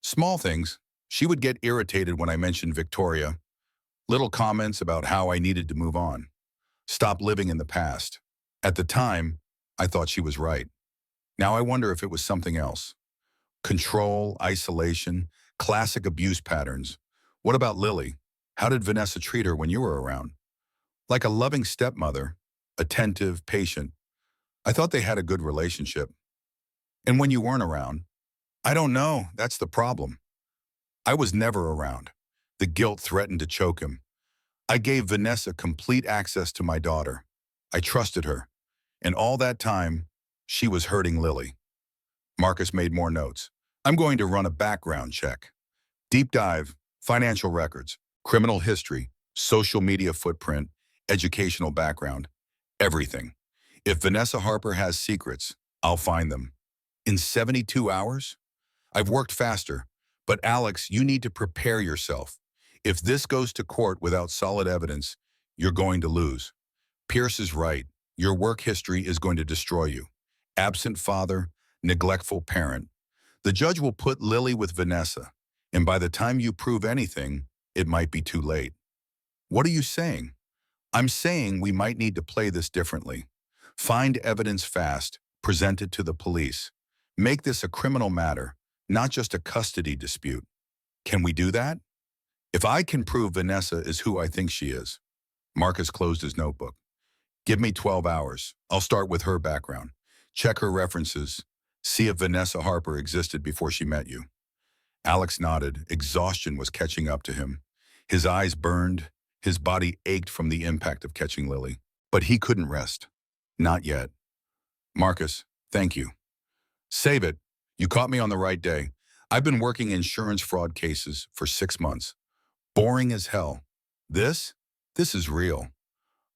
Small things. She would get irritated when I mentioned Victoria. Little comments about how I needed to move on. Stop living in the past. At the time, I thought she was right. Now I wonder if it was something else. Control, isolation, classic abuse patterns. What about Lily? How did Vanessa treat her when you were around? Like a loving stepmother, attentive, patient. I thought they had a good relationship. And when you weren't around, I don't know, that's the problem. I was never around. The guilt threatened to choke him. I gave Vanessa complete access to my daughter. I trusted her. And all that time, she was hurting Lily. Marcus made more notes. I'm going to run a background check. Deep dive, financial records, criminal history, social media footprint, educational background, everything. If Vanessa Harper has secrets, I'll find them. In 72 hours? I've worked faster. But Alex, you need to prepare yourself. If this goes to court without solid evidence, you're going to lose. Pierce is right. Your work history is going to destroy you. Absent father, neglectful parent. The judge will put Lily with Vanessa, and by the time you prove anything, it might be too late. What are you saying? I'm saying we might need to play this differently. Find evidence fast, present it to the police. Make this a criminal matter, not just a custody dispute. Can we do that? If I can prove Vanessa is who I think she is. Marcus closed his notebook. Give me 12 hours. I'll start with her background. Check her references. See if Vanessa Harper existed before she met you. Alex nodded. Exhaustion was catching up to him. His eyes burned. His body ached from the impact of catching Lily. But he couldn't rest. Not yet. Marcus, thank you. Save it. You caught me on the right day. I've been working insurance fraud cases for 6 months. Boring as hell. This is real.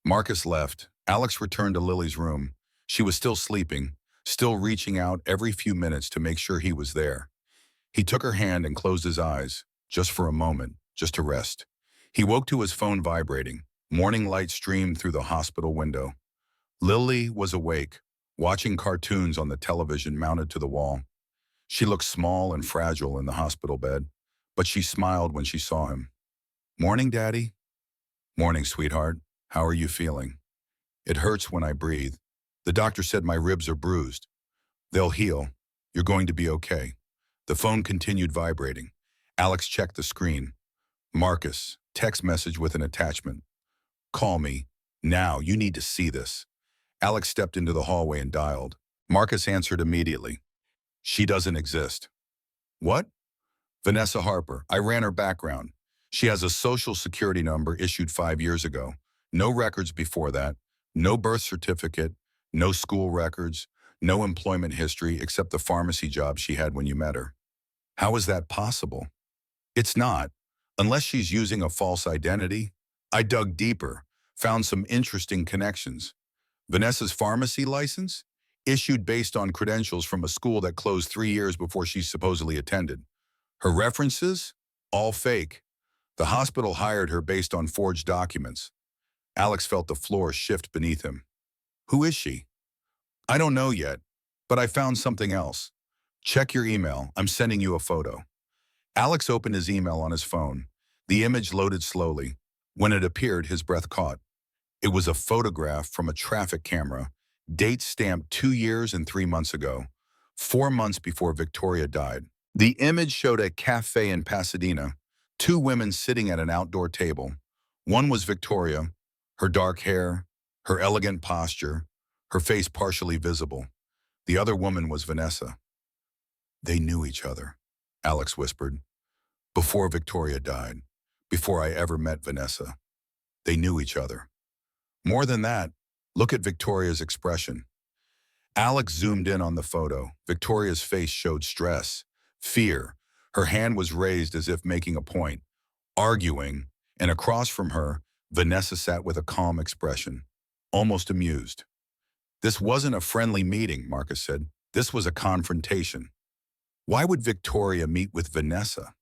Marcus left. Alex returned to Lily's room. She was still sleeping, still reaching out every few minutes to make sure he was there. He took her hand and closed his eyes, just for a moment, just to rest. He woke to his phone vibrating. Morning light streamed through the hospital window. Lily was awake, watching cartoons on the television mounted to the wall. She looked small and fragile in the hospital bed, but she smiled when she saw him. Morning, Daddy. Morning, sweetheart. How are you feeling? It hurts when I breathe. The doctor said my ribs are bruised. They'll heal. You're going to be okay. The phone continued vibrating. Alex checked the screen. Marcus, text message with an attachment. Call me. Now, you need to see this. Alex stepped into the hallway and dialed. Marcus answered immediately. She doesn't exist. What? Vanessa Harper. I ran her background. She has a social security number issued 5 years ago. No records before that. No birth certificate. No school records. No employment history except the pharmacy job she had when you met her. How is that possible? It's not. Unless she's using a false identity. I dug deeper, found some interesting connections. Vanessa's pharmacy license? Issued based on credentials from a school that closed 3 years before she supposedly attended. Her references? All fake. The hospital hired her based on forged documents. Alex felt the floor shift beneath him. Who is she? I don't know yet, but I found something else. Check your email. I'm sending you a photo. Alex opened his email on his phone. The image loaded slowly. When it appeared, his breath caught. It was a photograph from a traffic camera, date stamped 2 years and 3 months ago, 4 months before Victoria died. The image showed a cafe in Pasadena, 2 women sitting at an outdoor table. One was Victoria, her dark hair, her elegant posture, her face partially visible. The other woman was Vanessa. They knew each other, Alex whispered. Before Victoria died, before I ever met Vanessa, they knew each other. More than that, look at Victoria's expression. Alex zoomed in on the photo. Victoria's face showed stress, fear. Her hand was raised as if making a point, arguing, and across from her, Vanessa sat with a calm expression, almost amused. This wasn't a friendly meeting, Marcus said. This was a confrontation. Why would Victoria meet with Vanessa?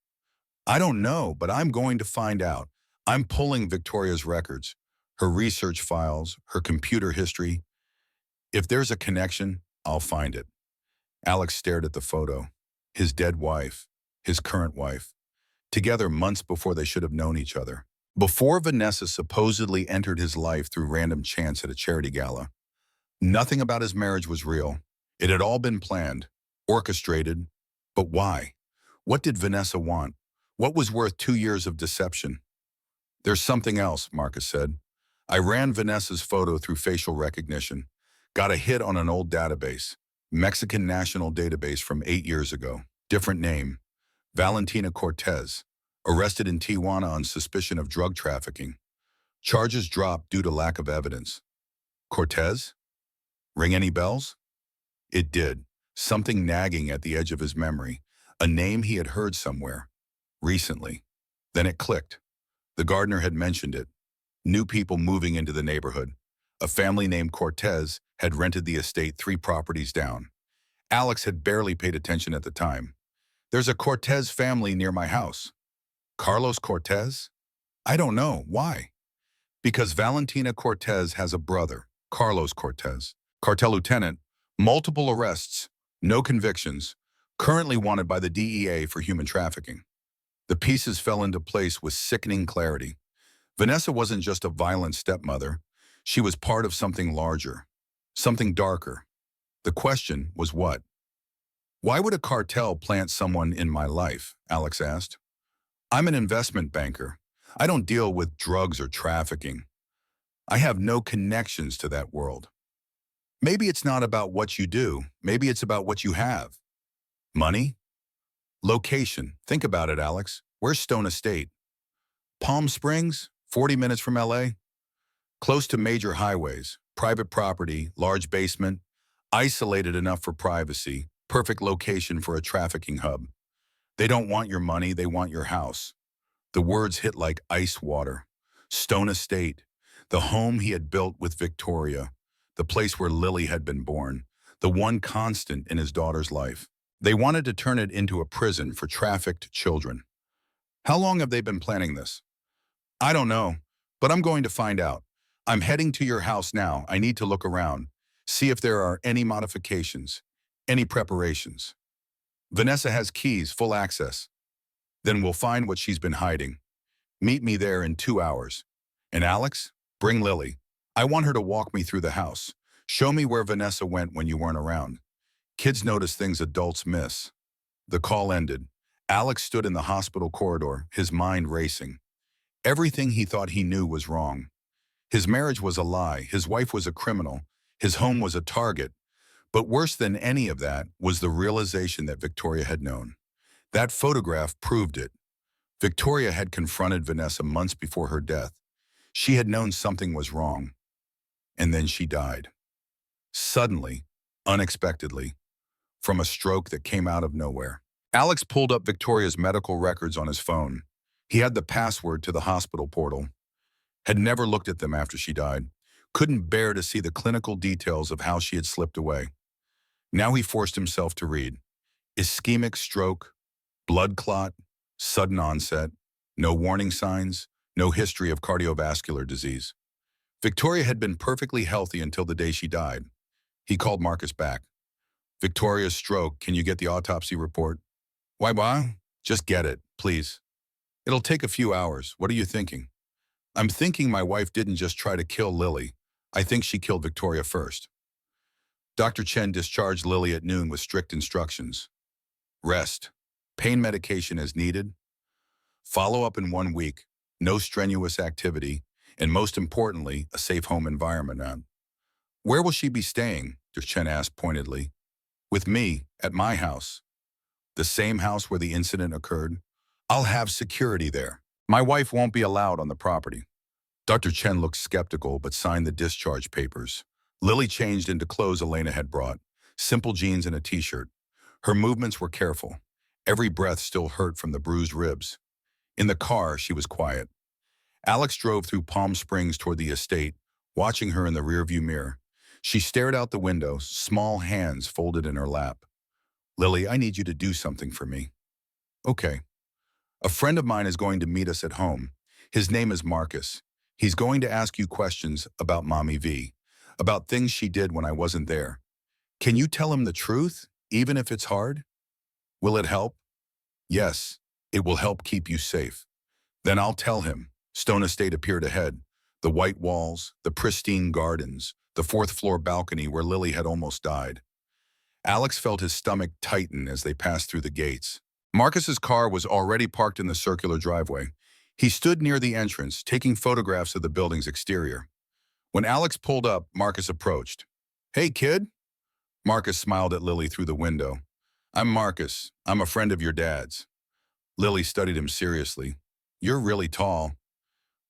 I don't know, but I'm going to find out. I'm pulling Victoria's records, her research files, her computer history. If there's a connection, I'll find it. Alex stared at the photo. His dead wife, his current wife, together months before they should have known each other. Before Vanessa supposedly entered his life through random chance at a charity gala. Nothing about his marriage was real. It had all been planned, orchestrated. But why? What did Vanessa want? What was worth 2 years of deception? There's something else, Marcus said. I ran Vanessa's photo through facial recognition. Got a hit on an old database. Mexican National Database from 8 years ago. Different name. Valentina Cortez. Arrested in Tijuana on suspicion of drug trafficking. Charges dropped due to lack of evidence. Cortez? Ring any bells? It did. Something nagging at the edge of his memory. A name he had heard somewhere. Recently. Then it clicked. The gardener had mentioned it. New people moving into the neighborhood. A family named Cortez had rented the estate 3 properties down. Alex had barely paid attention at the time. There's a Cortez family near my house. Carlos Cortez? I don't know. Why? Because Valentina Cortez has a brother, Carlos Cortez. Cartel lieutenant, multiple arrests, no convictions, currently wanted by the DEA for human trafficking. The pieces fell into place with sickening clarity. Vanessa wasn't just a violent stepmother. She was part of something larger, something darker. The question was what? Why would a cartel plant someone in my life? Alex asked. I'm an investment banker. I don't deal with drugs or trafficking. I have no connections to that world. Maybe it's not about what you do. Maybe it's about what you have. Money? Location. Think about it, Alex. Where's Stone Estate? Palm Springs? 40 minutes from LA? Close to major highways, private property, large basement, isolated enough for privacy, perfect location for a trafficking hub. They don't want your money, they want your house. The words hit like ice water. Stone Estate, the home he had built with Victoria, the place where Lily had been born, the one constant in his daughter's life. They wanted to turn it into a prison for trafficked children. How long have they been planning this? I don't know, but I'm going to find out. I'm heading to your house now. I need to look around, see if there are any modifications, any preparations. Vanessa has keys, full access. Then we'll find what she's been hiding. Meet me there in 2 hours. And Alex, bring Lily. I want her to walk me through the house. Show me where Vanessa went when you weren't around. Kids notice things adults miss. The call ended. Alex stood in the hospital corridor, his mind racing. Everything he thought he knew was wrong. His marriage was a lie, his wife was a criminal, his home was a target. But worse than any of that was the realization that Victoria had known. That photograph proved it. Victoria had confronted Vanessa months before her death. She had known something was wrong. And then she died. Suddenly, unexpectedly, from a stroke that came out of nowhere. Alex pulled up Victoria's medical records on his phone. He had the password to the hospital portal. Had never looked at them after she died. Couldn't bear to see the clinical details of how she had slipped away. Now he forced himself to read. Ischemic stroke, blood clot, sudden onset, no warning signs, no history of cardiovascular disease. Victoria had been perfectly healthy until the day she died. He called Marcus back. Victoria's stroke, can you get the autopsy report? Why? Just get it, please. It'll take a few hours. What are you thinking? I'm thinking my wife didn't just try to kill Lily. I think she killed Victoria first. Dr. Chen discharged Lily at noon with strict instructions. Rest. Pain medication as needed. Follow up in 1 week. No strenuous activity. And most importantly, a safe home environment. Where will she be staying? Dr. Chen asked pointedly. With me, at my house. The same house where the incident occurred. I'll have security there. My wife won't be allowed on the property. Dr. Chen looked skeptical but signed the discharge papers. Lily changed into clothes Elena had brought, simple jeans and a t-shirt. Her movements were careful. Every breath still hurt from the bruised ribs. In the car, she was quiet. Alex drove through Palm Springs toward the estate, watching her in the rearview mirror. She stared out the window, small hands folded in her lap. Lily, I need you to do something for me. Okay. A friend of mine is going to meet us at home. His name is Marcus. He's going to ask you questions about Mommy V, about things she did when I wasn't there. Can you tell him the truth, even if it's hard? Will it help? Yes, it will help keep you safe. Then I'll tell him. Stone Estate appeared ahead. The white walls, the pristine gardens, the 4th floor balcony where Lily had almost died. Alex felt his stomach tighten as they passed through the gates. Marcus's car was already parked in the circular driveway. He stood near the entrance, taking photographs of the building's exterior. When Alex pulled up, Marcus approached. "Hey, kid." Marcus smiled at Lily through the window. "I'm Marcus. I'm a friend of your dad's." Lily studied him seriously. "You're really tall."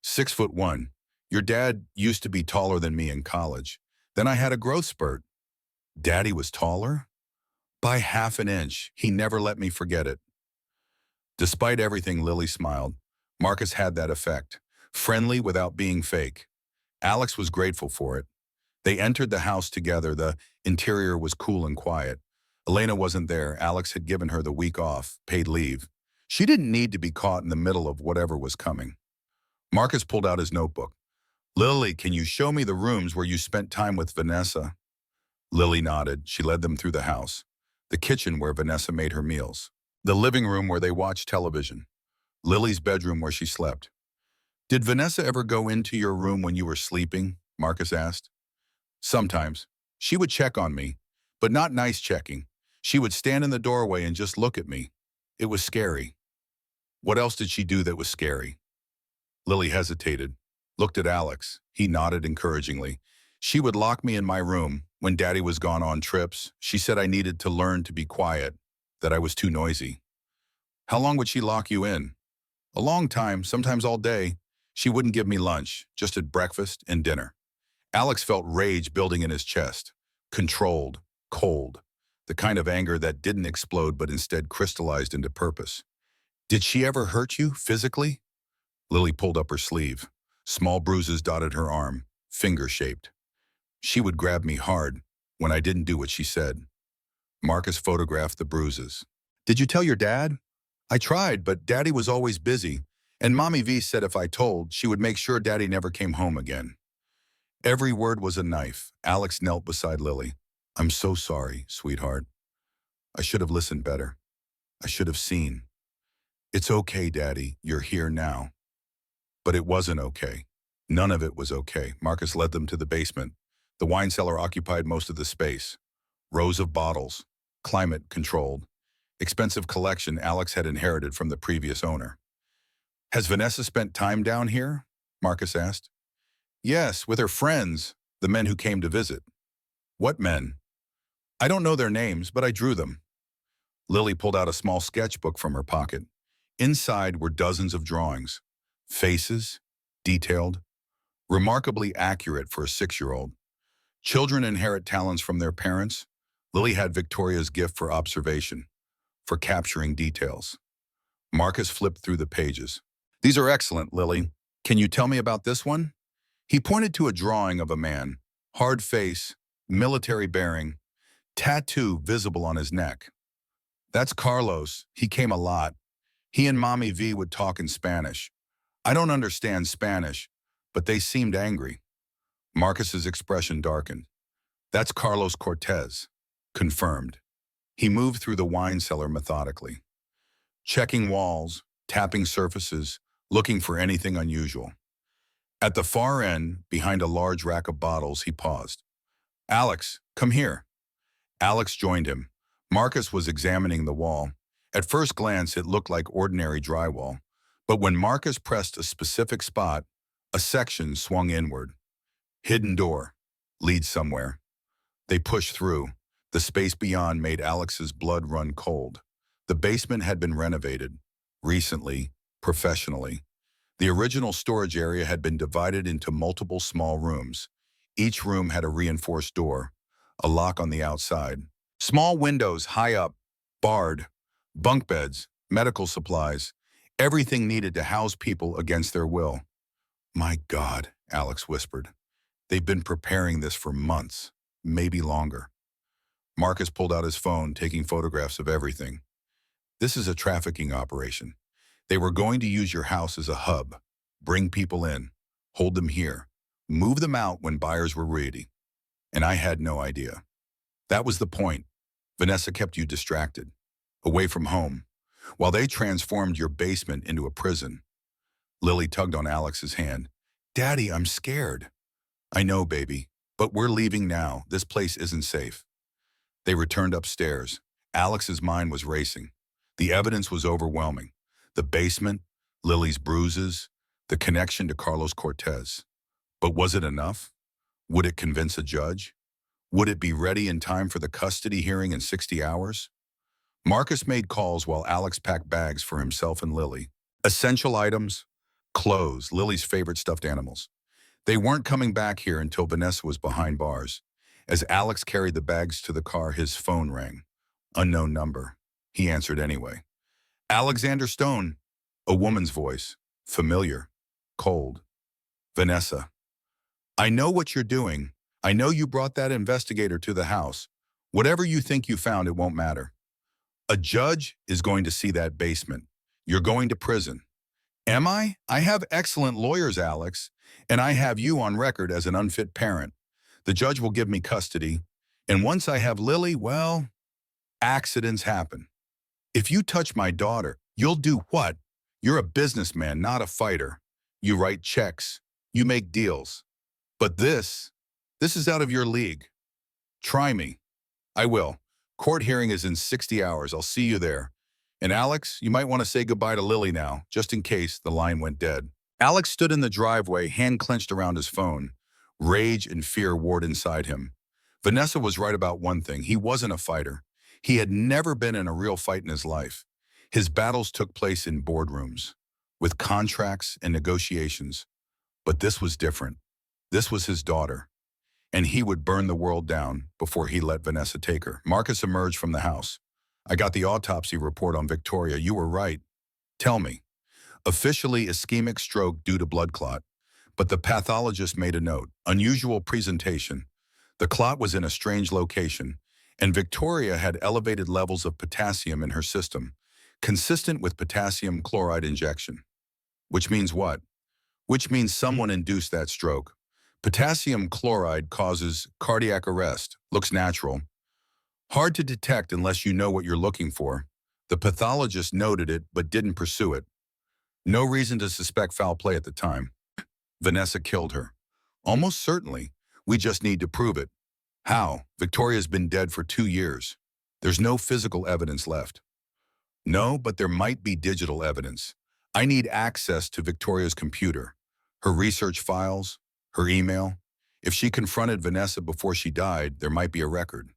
6'1". Your dad used to be taller than me in college. Then I had a growth spurt. Daddy was taller? By half an inch. He never let me forget it. Despite everything, Lily smiled. Marcus had that effect. Friendly without being fake. Alex was grateful for it. They entered the house together. The interior was cool and quiet. Elena wasn't there. Alex had given her the week off, paid leave. She didn't need to be caught in the middle of whatever was coming. Marcus pulled out his notebook. "Lily, can you show me the rooms where you spent time with Vanessa?" Lily nodded. She led them through the house. The kitchen where Vanessa made her meals. The living room where they watched television. Lily's bedroom where she slept. "Did Vanessa ever go into your room when you were sleeping?" Marcus asked. "Sometimes. She would check on me, but not nice checking. She would stand in the doorway and just look at me. It was scary." "What else did she do that was scary?" Lily hesitated, looked at Alex. He nodded encouragingly. "She would lock me in my room when Daddy was gone on trips. She said I needed to learn to be quiet, that I was too noisy." "How long would she lock you in?" "A long time, sometimes all day. She wouldn't give me lunch, just at breakfast and dinner." Alex felt rage building in his chest. Controlled, cold. The kind of anger that didn't explode but instead crystallized into purpose. "Did she ever hurt you, physically?" Lily pulled up her sleeve. Small bruises dotted her arm, finger-shaped. "She would grab me hard when I didn't do what she said." Marcus photographed the bruises. "Did you tell your dad?" "I tried, but Daddy was always busy. And Mommy V said if I told, she would make sure Daddy never came home again." Every word was a knife. Alex knelt beside Lily. "I'm so sorry, sweetheart. I should have listened better. I should have seen." "It's okay, Daddy. You're here now." But it wasn't okay. None of it was okay. Marcus led them to the basement. The wine cellar occupied most of the space. Rows of bottles. Climate-controlled. Expensive collection Alex had inherited from the previous owner. "Has Vanessa spent time down here?" Marcus asked. "Yes, with her friends, the men who came to visit." "What men?" "I don't know their names, but I drew them." Lily pulled out a small sketchbook from her pocket. Inside were dozens of drawings. Faces, detailed, remarkably accurate for a 6-year-old. Children inherit talents from their parents. Lily had Victoria's gift for observation, for capturing details. Marcus flipped through the pages. "These are excellent, Lily. Can you tell me about this one?" He pointed to a drawing of a man, hard face, military bearing, tattoo visible on his neck. "That's Carlos. He came a lot. He and Mommy V would talk in Spanish. I don't understand Spanish, but they seemed angry." Marcus's expression darkened. "That's Carlos Cortez." Confirmed. He moved through the wine cellar methodically, checking walls, tapping surfaces, looking for anything unusual. At the far end, behind a large rack of bottles, he paused. "Alex, come here." Alex joined him. Marcus was examining the wall. At first glance, it looked like ordinary drywall. But when Marcus pressed a specific spot, a section swung inward. Hidden door. Leads somewhere. They pushed through. The space beyond made Alex's blood run cold. The basement had been renovated. Recently, professionally. The original storage area had been divided into multiple small rooms. Each room had a reinforced door, a lock on the outside. Small windows high up, barred, bunk beds, medical supplies, everything needed to house people against their will. "My God," Alex whispered. "They've been preparing this for months, maybe longer." Marcus pulled out his phone, taking photographs of everything. "This is a trafficking operation. They were going to use your house as a hub, bring people in, hold them here, move them out when buyers were ready. And I had no idea. That was the point. Vanessa kept you distracted, away from home, while they transformed your basement into a prison." Lily tugged on Alex's hand. "Daddy, I'm scared." "I know, baby, but we're leaving now. This place isn't safe." They returned upstairs. Alex's mind was racing. The evidence was overwhelming. The basement, Lily's bruises, the connection to Carlos Cortez. But was it enough? Would it convince a judge? Would it be ready in time for the custody hearing in 60 hours? Marcus made calls while Alex packed bags for himself and Lily. Essential items, clothes, Lily's favorite stuffed animals. They weren't coming back here until Vanessa was behind bars. As Alex carried the bags to the car, his phone rang. Unknown number. He answered anyway. Alexander Stone. A woman's voice. Familiar. Cold. Vanessa. I know what you're doing. I know you brought that investigator to the house. Whatever you think you found, it won't matter. A judge is going to see that basement. You're going to prison. Am I? I have excellent lawyers, Alex, and I have you on record as an unfit parent. The judge will give me custody, and once I have Lily, well, accidents happen. If you touch my daughter, you'll do what? You're a businessman, not a fighter. You write checks. You make deals. But this is out of your league. Try me. I will. Court hearing is in 60 hours. I'll see you there. And Alex, you might want to say goodbye to Lily now, just in case the line went dead. Alex stood in the driveway, hand clenched around his phone. Rage and fear warred inside him. Vanessa was right about one thing. He wasn't a fighter. He had never been in a real fight in his life. His battles took place in boardrooms, with contracts and negotiations. But this was different. This was his daughter, and he would burn the world down before he let Vanessa take her. Marcus emerged from the house. I got the autopsy report on Victoria. You were right. Tell me. Officially ischemic stroke due to blood clot, but the pathologist made a note. Unusual presentation. The clot was in a strange location, and Victoria had elevated levels of potassium in her system, consistent with potassium chloride injection. Which means what? Which means someone induced that stroke. Potassium chloride causes cardiac arrest. Looks natural. Hard to detect unless you know what you're looking for. The pathologist noted it but didn't pursue it. No reason to suspect foul play at the time. Vanessa killed her. Almost certainly. We just need to prove it. How? Victoria's been dead for 2 years. There's no physical evidence left. No, but there might be digital evidence. I need access to Victoria's computer, her research files, her email. If she confronted Vanessa before she died, there might be a record.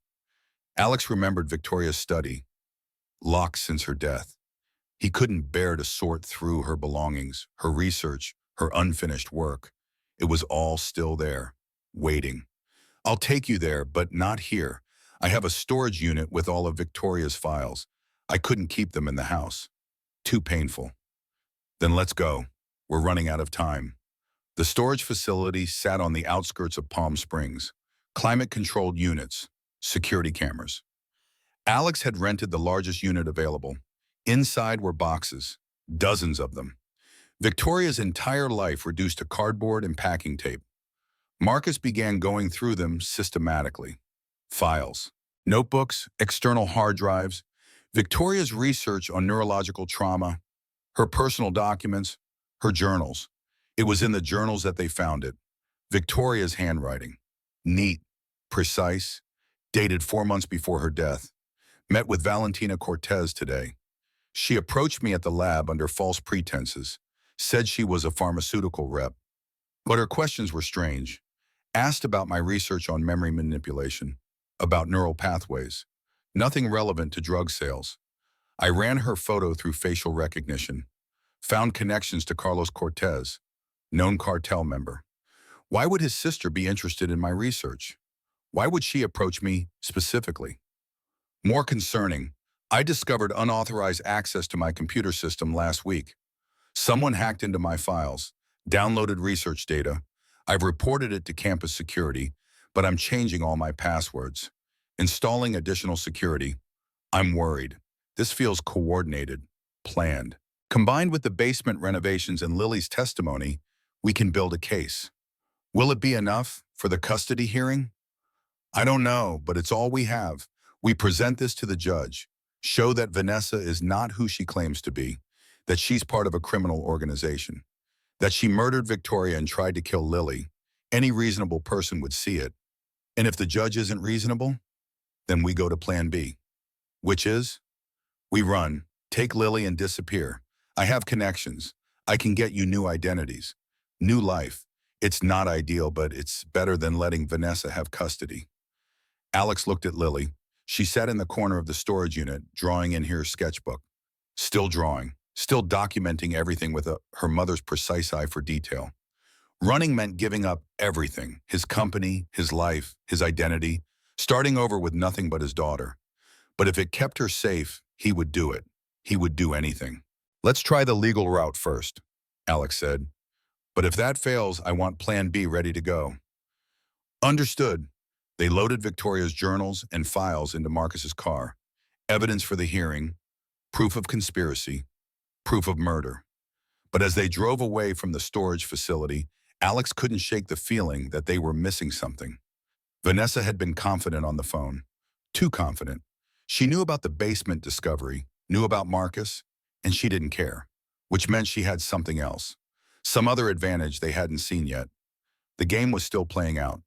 Alex remembered Victoria's study, locked since her death. He couldn't bear to sort through her belongings, her research, her unfinished work. It was all still there, waiting. I'll take you there, but not here. I have a storage unit with all of Victoria's files. I couldn't keep them in the house. Too painful. Then let's go. We're running out of time. The storage facility sat on the outskirts of Palm Springs. Climate-controlled units, security cameras. Alex had rented the largest unit available. Inside were boxes, dozens of them. Victoria's entire life reduced to cardboard and packing tape. Marcus began going through them systematically. Files, notebooks, external hard drives, Victoria's research on neurological trauma, her personal documents, her journals. It was in the journals that they found it. Victoria's handwriting. Neat, precise, dated 4 months before her death. Met with Valentina Cortez today. She approached me at the lab under false pretenses, said she was a pharmaceutical rep. But her questions were strange. Asked about my research on memory manipulation, about neural pathways. Nothing relevant to drug sales. I ran her photo through facial recognition. Found connections to Carlos Cortez, known cartel member. Why would his sister be interested in my research? Why would she approach me specifically? More concerning, I discovered unauthorized access to my computer system last week. Someone hacked into my files, downloaded research data. I've reported it to campus security, but I'm changing all my passwords. Installing additional security. I'm worried. This feels coordinated, planned. Combined with the basement renovations and Lily's testimony, we can build a case. Will it be enough for the custody hearing? I don't know, but it's all we have. We present this to the judge, show that Vanessa is not who she claims to be, that she's part of a criminal organization, that she murdered Victoria and tried to kill Lily. Any reasonable person would see it. And if the judge isn't reasonable, then we go to plan B, which is, we run, take Lily and disappear. I have connections. I can get you new identities, new life. It's not ideal, but it's better than letting Vanessa have custody. Alex looked at Lily. She sat in the corner of the storage unit, drawing in her sketchbook. Still drawing, still documenting everything with her mother's precise eye for detail. Running meant giving up everything, his company, his life, his identity, starting over with nothing but his daughter. But if it kept her safe, he would do it. He would do anything. Let's try the legal route first, Alex said. But if that fails, I want Plan B ready to go. Understood. They loaded Victoria's journals and files into Marcus's car. Evidence for the hearing, proof of conspiracy, proof of murder. But as they drove away from the storage facility, Alex couldn't shake the feeling that they were missing something. Vanessa had been confident on the phone. Too confident. She knew about the basement discovery, knew about Marcus, and she didn't care, which meant she had something else. Some other advantage they hadn't seen yet. The game was still playing out,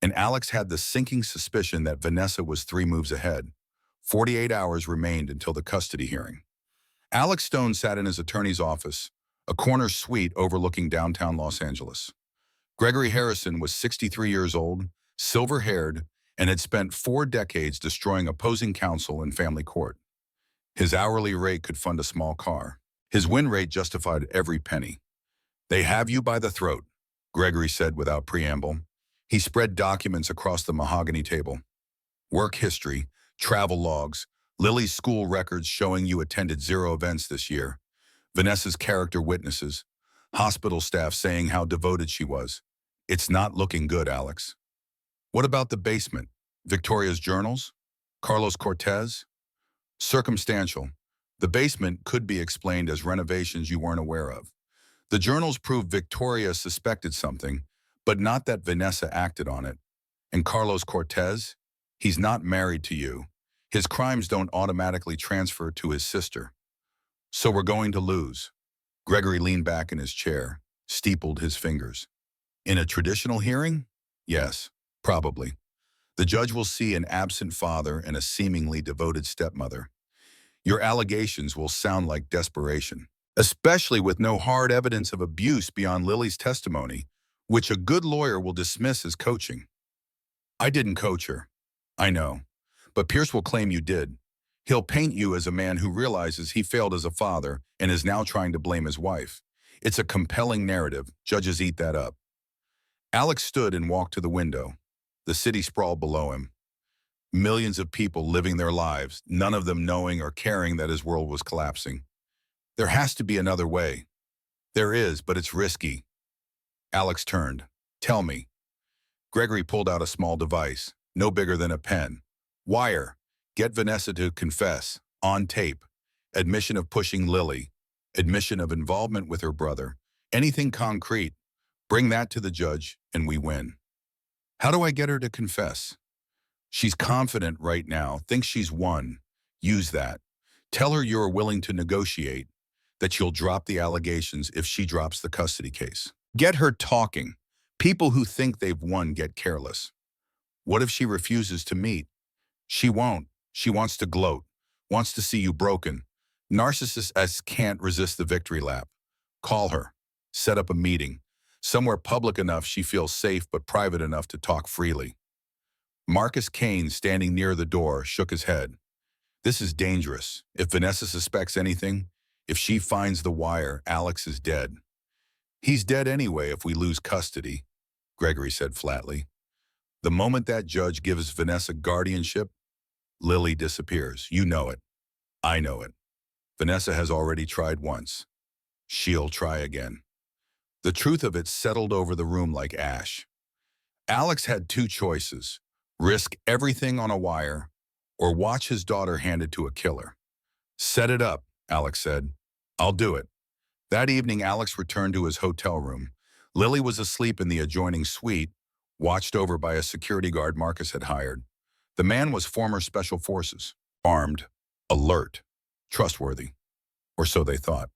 and Alex had the sinking suspicion that Vanessa was 3 moves ahead. 48 hours remained until the custody hearing. Alex Stone sat in his attorney's office, a corner suite overlooking downtown Los Angeles. Gregory Harrison was 63 years old, silver-haired, and had spent 4 decades destroying opposing counsel in family court. His hourly rate could fund a small car. His win rate justified every penny. "They have you by the throat," Gregory said without preamble. He spread documents across the mahogany table. Work history, travel logs, Lily's school records showing you attended 0 events this year, Vanessa's character witnesses, hospital staff saying how devoted she was. It's not looking good, Alex. What about the basement? Victoria's journals? Carlos Cortez? Circumstantial. The basement could be explained as renovations you weren't aware of. The journals prove Victoria suspected something, but not that Vanessa acted on it. And Carlos Cortez? He's not married to you. His crimes don't automatically transfer to his sister. So we're going to lose. Gregory leaned back in his chair, steepled his fingers. In a traditional hearing? Yes, probably. The judge will see an absent father and a seemingly devoted stepmother. Your allegations will sound like desperation, especially with no hard evidence of abuse beyond Lily's testimony, which a good lawyer will dismiss as coaching. I didn't coach her. I know. But Pierce will claim you did. He'll paint you as a man who realizes he failed as a father and is now trying to blame his wife. It's a compelling narrative. Judges eat that up. Alex stood and walked to the window. The city sprawled below him. Millions of people living their lives, none of them knowing or caring that his world was collapsing. There has to be another way. There is, but it's risky. Alex turned. Tell me. Gregory pulled out a small device, no bigger than a pen. Wire. Get Vanessa to confess. On tape. Admission of pushing Lily. Admission of involvement with her brother. Anything concrete. Bring that to the judge, and we win. How do I get her to confess? She's confident right now, thinks she's won. Use that. Tell her you're willing to negotiate, that you'll drop the allegations if she drops the custody case. Get her talking. People who think they've won get careless. What if she refuses to meet? She won't. She wants to gloat, wants to see you broken. Narcissists can't resist the victory lap. Call her. Set up a meeting. Somewhere public enough she feels safe but private enough to talk freely. Marcus Kane, standing near the door, shook his head. This is dangerous. If Vanessa suspects anything, if she finds the wire, Alex is dead. He's dead anyway if we lose custody, Gregory said flatly. The moment that judge gives Vanessa guardianship, Lily disappears. You know it. I know it. Vanessa has already tried once. She'll try again. The truth of it settled over the room like ash. Alex had 2 choices. Risk everything on a wire, or watch his daughter handed to a killer. Set it up, Alex said. I'll do it. That evening, Alex returned to his hotel room. Lily was asleep in the adjoining suite, watched over by a security guard Marcus had hired. The man was former Special Forces, armed, alert, trustworthy, or so they thought.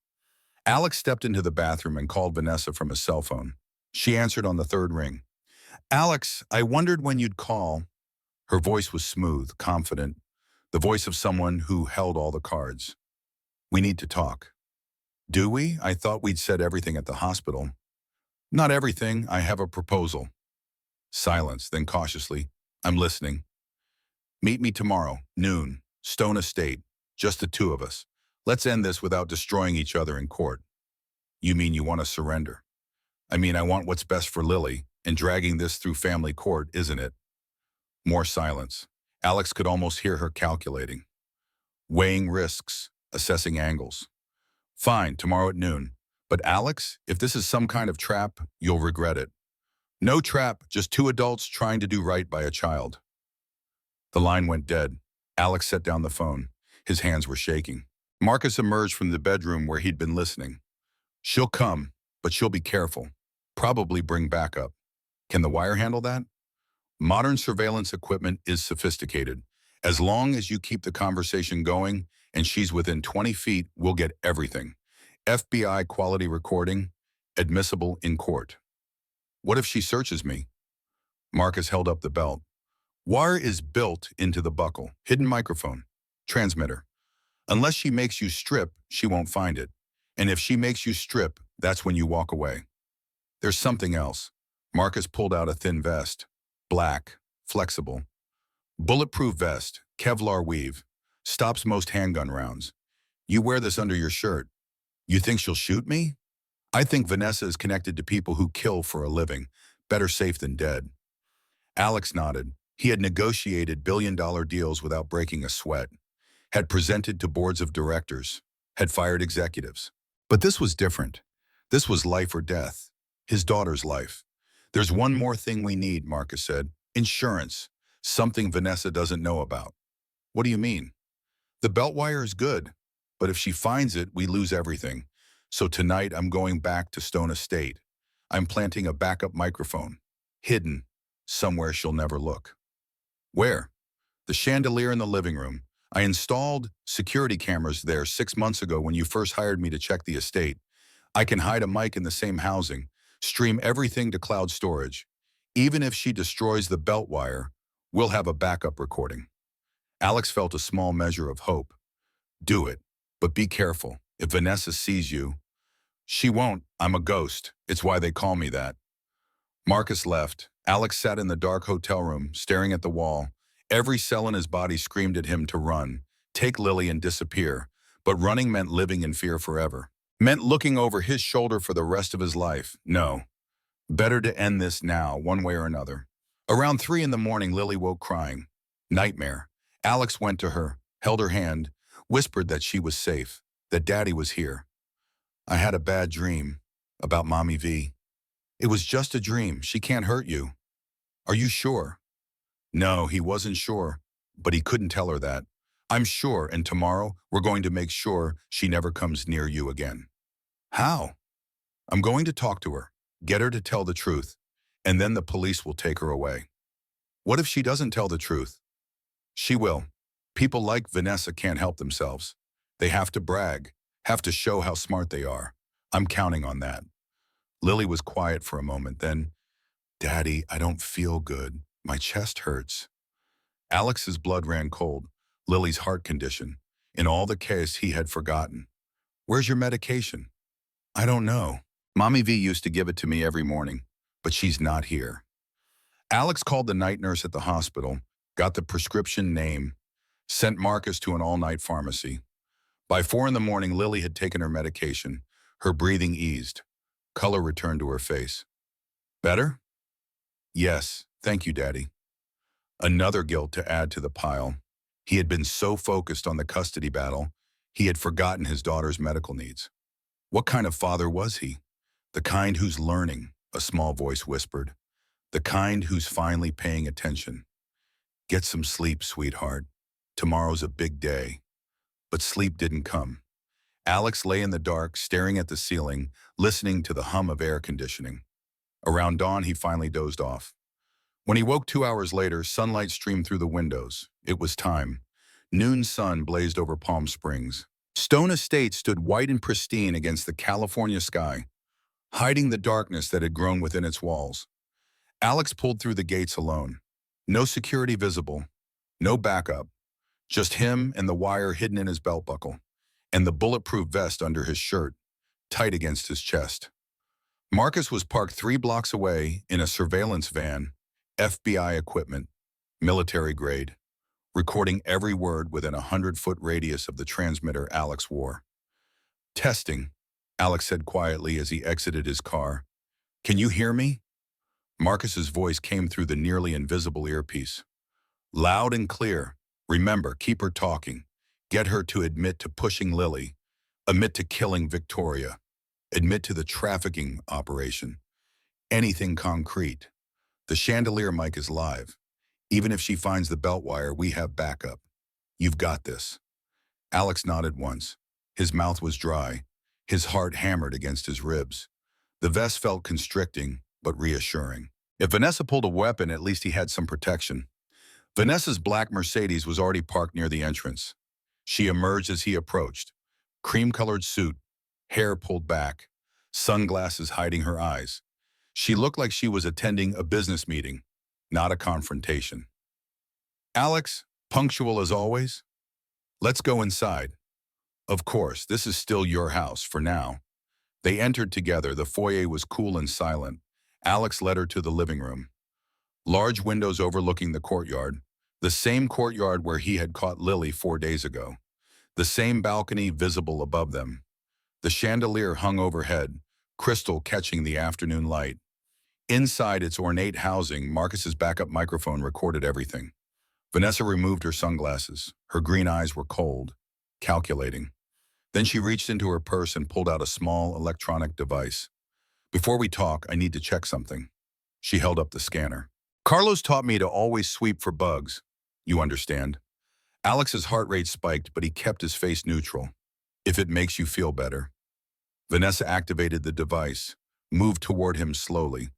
Alex stepped into the bathroom and called Vanessa from his cell phone. She answered on the 3rd ring. Alex, I wondered when you'd call. Her voice was smooth, confident, the voice of someone who held all the cards. We need to talk. Do we? I thought we'd said everything at the hospital. Not everything. I have a proposal. Silence, then cautiously. I'm listening. Meet me tomorrow, noon, Stone Estate. Just the two of us. Let's end this without destroying each other in court. You mean you want to surrender? I mean, I want what's best for Lily, and dragging this through family court, isn't it? More silence. Alex could almost hear her calculating, weighing risks, assessing angles. Fine, tomorrow at noon. But Alex, if this is some kind of trap, you'll regret it. No trap, just two adults trying to do right by a child. The line went dead. Alex set down the phone. His hands were shaking. Marcus emerged from the bedroom where he'd been listening. She'll come, but she'll be careful. Probably bring backup. Can the wire handle that? Modern surveillance equipment is sophisticated. As long as you keep the conversation going and she's within 20 feet, we'll get everything. FBI quality recording, admissible in court. What if she searches me? Marcus held up the belt. Wire is built into the buckle. Hidden microphone. Transmitter. Unless she makes you strip, she won't find it. And if she makes you strip, that's when you walk away. There's something else. Marcus pulled out a thin vest. Black. Flexible. Bulletproof vest. Kevlar weave. Stops most handgun rounds. You wear this under your shirt. You think she'll shoot me? I think Vanessa is connected to people who kill for a living. Better safe than dead. Alex nodded. He had negotiated billion-dollar deals without breaking a sweat, had presented to boards of directors, had fired executives. But this was different. This was life or death. His daughter's life. There's one more thing we need, Marcus said. Insurance. Something Vanessa doesn't know about. What do you mean? The belt wire is good, but if she finds it, we lose everything. So tonight I'm going back to Stone Estate. I'm planting a backup microphone. Hidden. Somewhere she'll never look. Where? The chandelier in the living room. I installed security cameras there 6 months ago when you first hired me to check the estate. I can hide a mic in the same housing, stream everything to cloud storage. Even if she destroys the belt wire, we'll have a backup recording. Alex felt a small measure of hope. Do it, but be careful. If Vanessa sees you, she won't. I'm a ghost. It's why they call me that. Marcus left. Alex sat in the dark hotel room, staring at the wall. Every cell in his body screamed at him to run, take Lily and disappear. But running meant living in fear forever. Meant looking over his shoulder for the rest of his life. No. Better to end this now, one way or another. Around 3 in the morning, Lily woke crying. Nightmare. Alex went to her, held her hand, whispered that she was safe, that Daddy was here. I had a bad dream about Mommy V. It was just a dream. She can't hurt you. Are you sure? No, he wasn't sure, but he couldn't tell her that. I'm sure, and tomorrow we're going to make sure she never comes near you again. How? I'm going to talk to her, get her to tell the truth, and then the police will take her away. What if she doesn't tell the truth? She will. People like Vanessa can't help themselves. They have to brag, have to show how smart they are. I'm counting on that. Lily was quiet for a moment, then, Daddy, I don't feel good. My chest hurts. Alex's blood ran cold. Lily's heart condition. In all the chaos he had forgotten. Where's your medication? I don't know. Mommy V used to give it to me every morning, but she's not here. Alex called the night nurse at the hospital, got the prescription name, sent Marcus to an all-night pharmacy. By 4 in the morning, Lily had taken her medication. Her breathing eased. Color returned to her face. Better? Yes, thank you, Daddy. Another guilt to add to the pile. He had been so focused on the custody battle, he had forgotten his daughter's medical needs. What kind of father was he? The kind who's learning, a small voice whispered. The kind who's finally paying attention. Get some sleep, sweetheart. Tomorrow's a big day. But sleep didn't come. Alex lay in the dark, staring at the ceiling, listening to the hum of air conditioning. Around dawn, he finally dozed off. When he woke 2 hours later, sunlight streamed through the windows. It was time. Noon sun blazed over Palm Springs. Stone Estate stood white and pristine against the California sky, hiding the darkness that had grown within its walls. Alex pulled through the gates alone. No security visible, no backup, just him and the wire hidden in his belt buckle, and the bulletproof vest under his shirt, tight against his chest. Marcus was parked 3 blocks away in a surveillance van, FBI equipment, military grade, recording every word within a 100-foot radius of the transmitter Alex wore. Testing, Alex said quietly as he exited his car. Can you hear me? Marcus's voice came through the nearly invisible earpiece. Loud and clear. Remember, keep her talking. Get her to admit to pushing Lily. Admit to killing Victoria. Admit to the trafficking operation. Anything concrete. The chandelier mic is live. Even if she finds the belt wire, we have backup. You've got this. Alex nodded once. His mouth was dry. His heart hammered against his ribs. The vest felt constricting, but reassuring. If Vanessa pulled a weapon, at least he had some protection. Vanessa's black Mercedes was already parked near the entrance. She emerged as he approached. Cream-colored suit, hair pulled back, sunglasses hiding her eyes. She looked like she was attending a business meeting, not a confrontation. Alex, punctual as always? Let's go inside. Of course, this is still your house for now. They entered together. The foyer was cool and silent. Alex led her to the living room. Large windows overlooking the courtyard, the same courtyard where he had caught Lily 4 days ago. The same balcony visible above them. The chandelier hung overhead, crystal catching the afternoon light. Inside its ornate housing, Marcus's backup microphone recorded everything. Vanessa removed her sunglasses. Her green eyes were cold, calculating. Then she reached into her purse and pulled out a small electronic device. Before we talk, I need to check something. She held up the scanner. Carlos taught me to always sweep for bugs. You understand? Alex's heart rate spiked, but he kept his face neutral. If it makes you feel better. Vanessa activated the device, moved toward him slowly.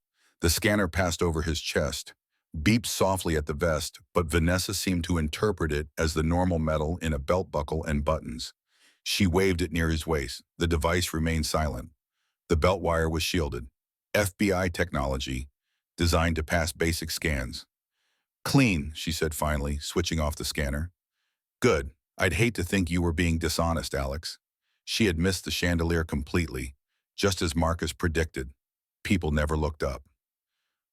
The scanner passed over his chest, beeped softly at the vest, but Vanessa seemed to interpret it as the normal metal in a belt buckle and buttons. She waved it near his waist. The device remained silent. The belt wire was shielded. FBI technology, designed to pass basic scans. Clean, she said finally, switching off the scanner. Good. I'd hate to think you were being dishonest, Alex. She had missed the chandelier completely, just as Marcus predicted. People never looked up.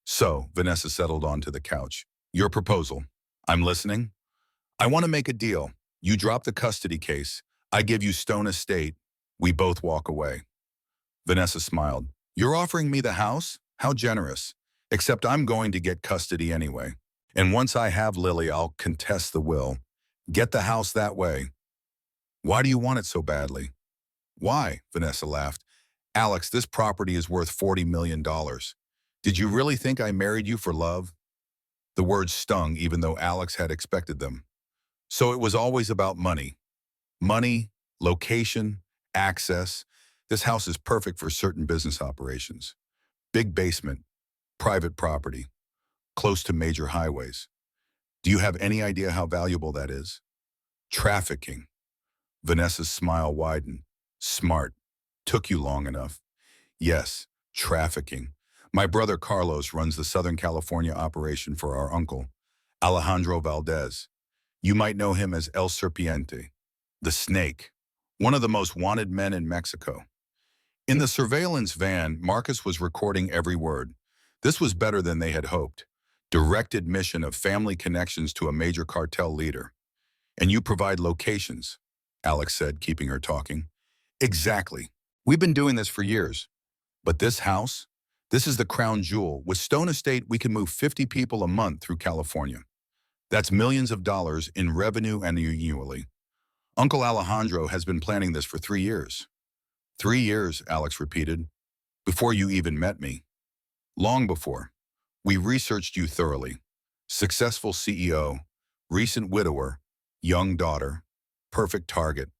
So, Vanessa settled onto the couch. Your proposal. I'm listening. I want to make a deal. You drop the custody case. I give you Stone Estate. We both walk away. Vanessa smiled. You're offering me the house? How generous. Except I'm going to get custody anyway. And once I have Lily, I'll contest the will. Get the house that way. Why do you want it so badly? Why? Vanessa laughed. Alex, this property is worth $40 million. Did you really think I married you for love? The words stung even though Alex had expected them. So it was always about money. Money, location, access. This house is perfect for certain business operations. Big basement, private property, close to major highways. Do you have any idea how valuable that is? Trafficking. Vanessa's smile widened. Smart. Took you long enough. Yes, trafficking. My brother Carlos runs the Southern California operation for our uncle, Alejandro Valdez. You might know him as El Serpiente, the snake, one of the most wanted men in Mexico. In the surveillance van, Marcus was recording every word. This was better than they had hoped. Direct admission of family connections to a major cartel leader. And you provide locations, Alex said, keeping her talking. Exactly. We've been doing this for years. But this house? This is the crown jewel. With Stone Estate, we can move 50 people a month through California. That's millions of dollars in revenue annually. Uncle Alejandro has been planning this for 3 years. 3 years, Alex repeated, before you even met me. Long before. We researched you thoroughly. Successful CEO, recent widower, young daughter, perfect target.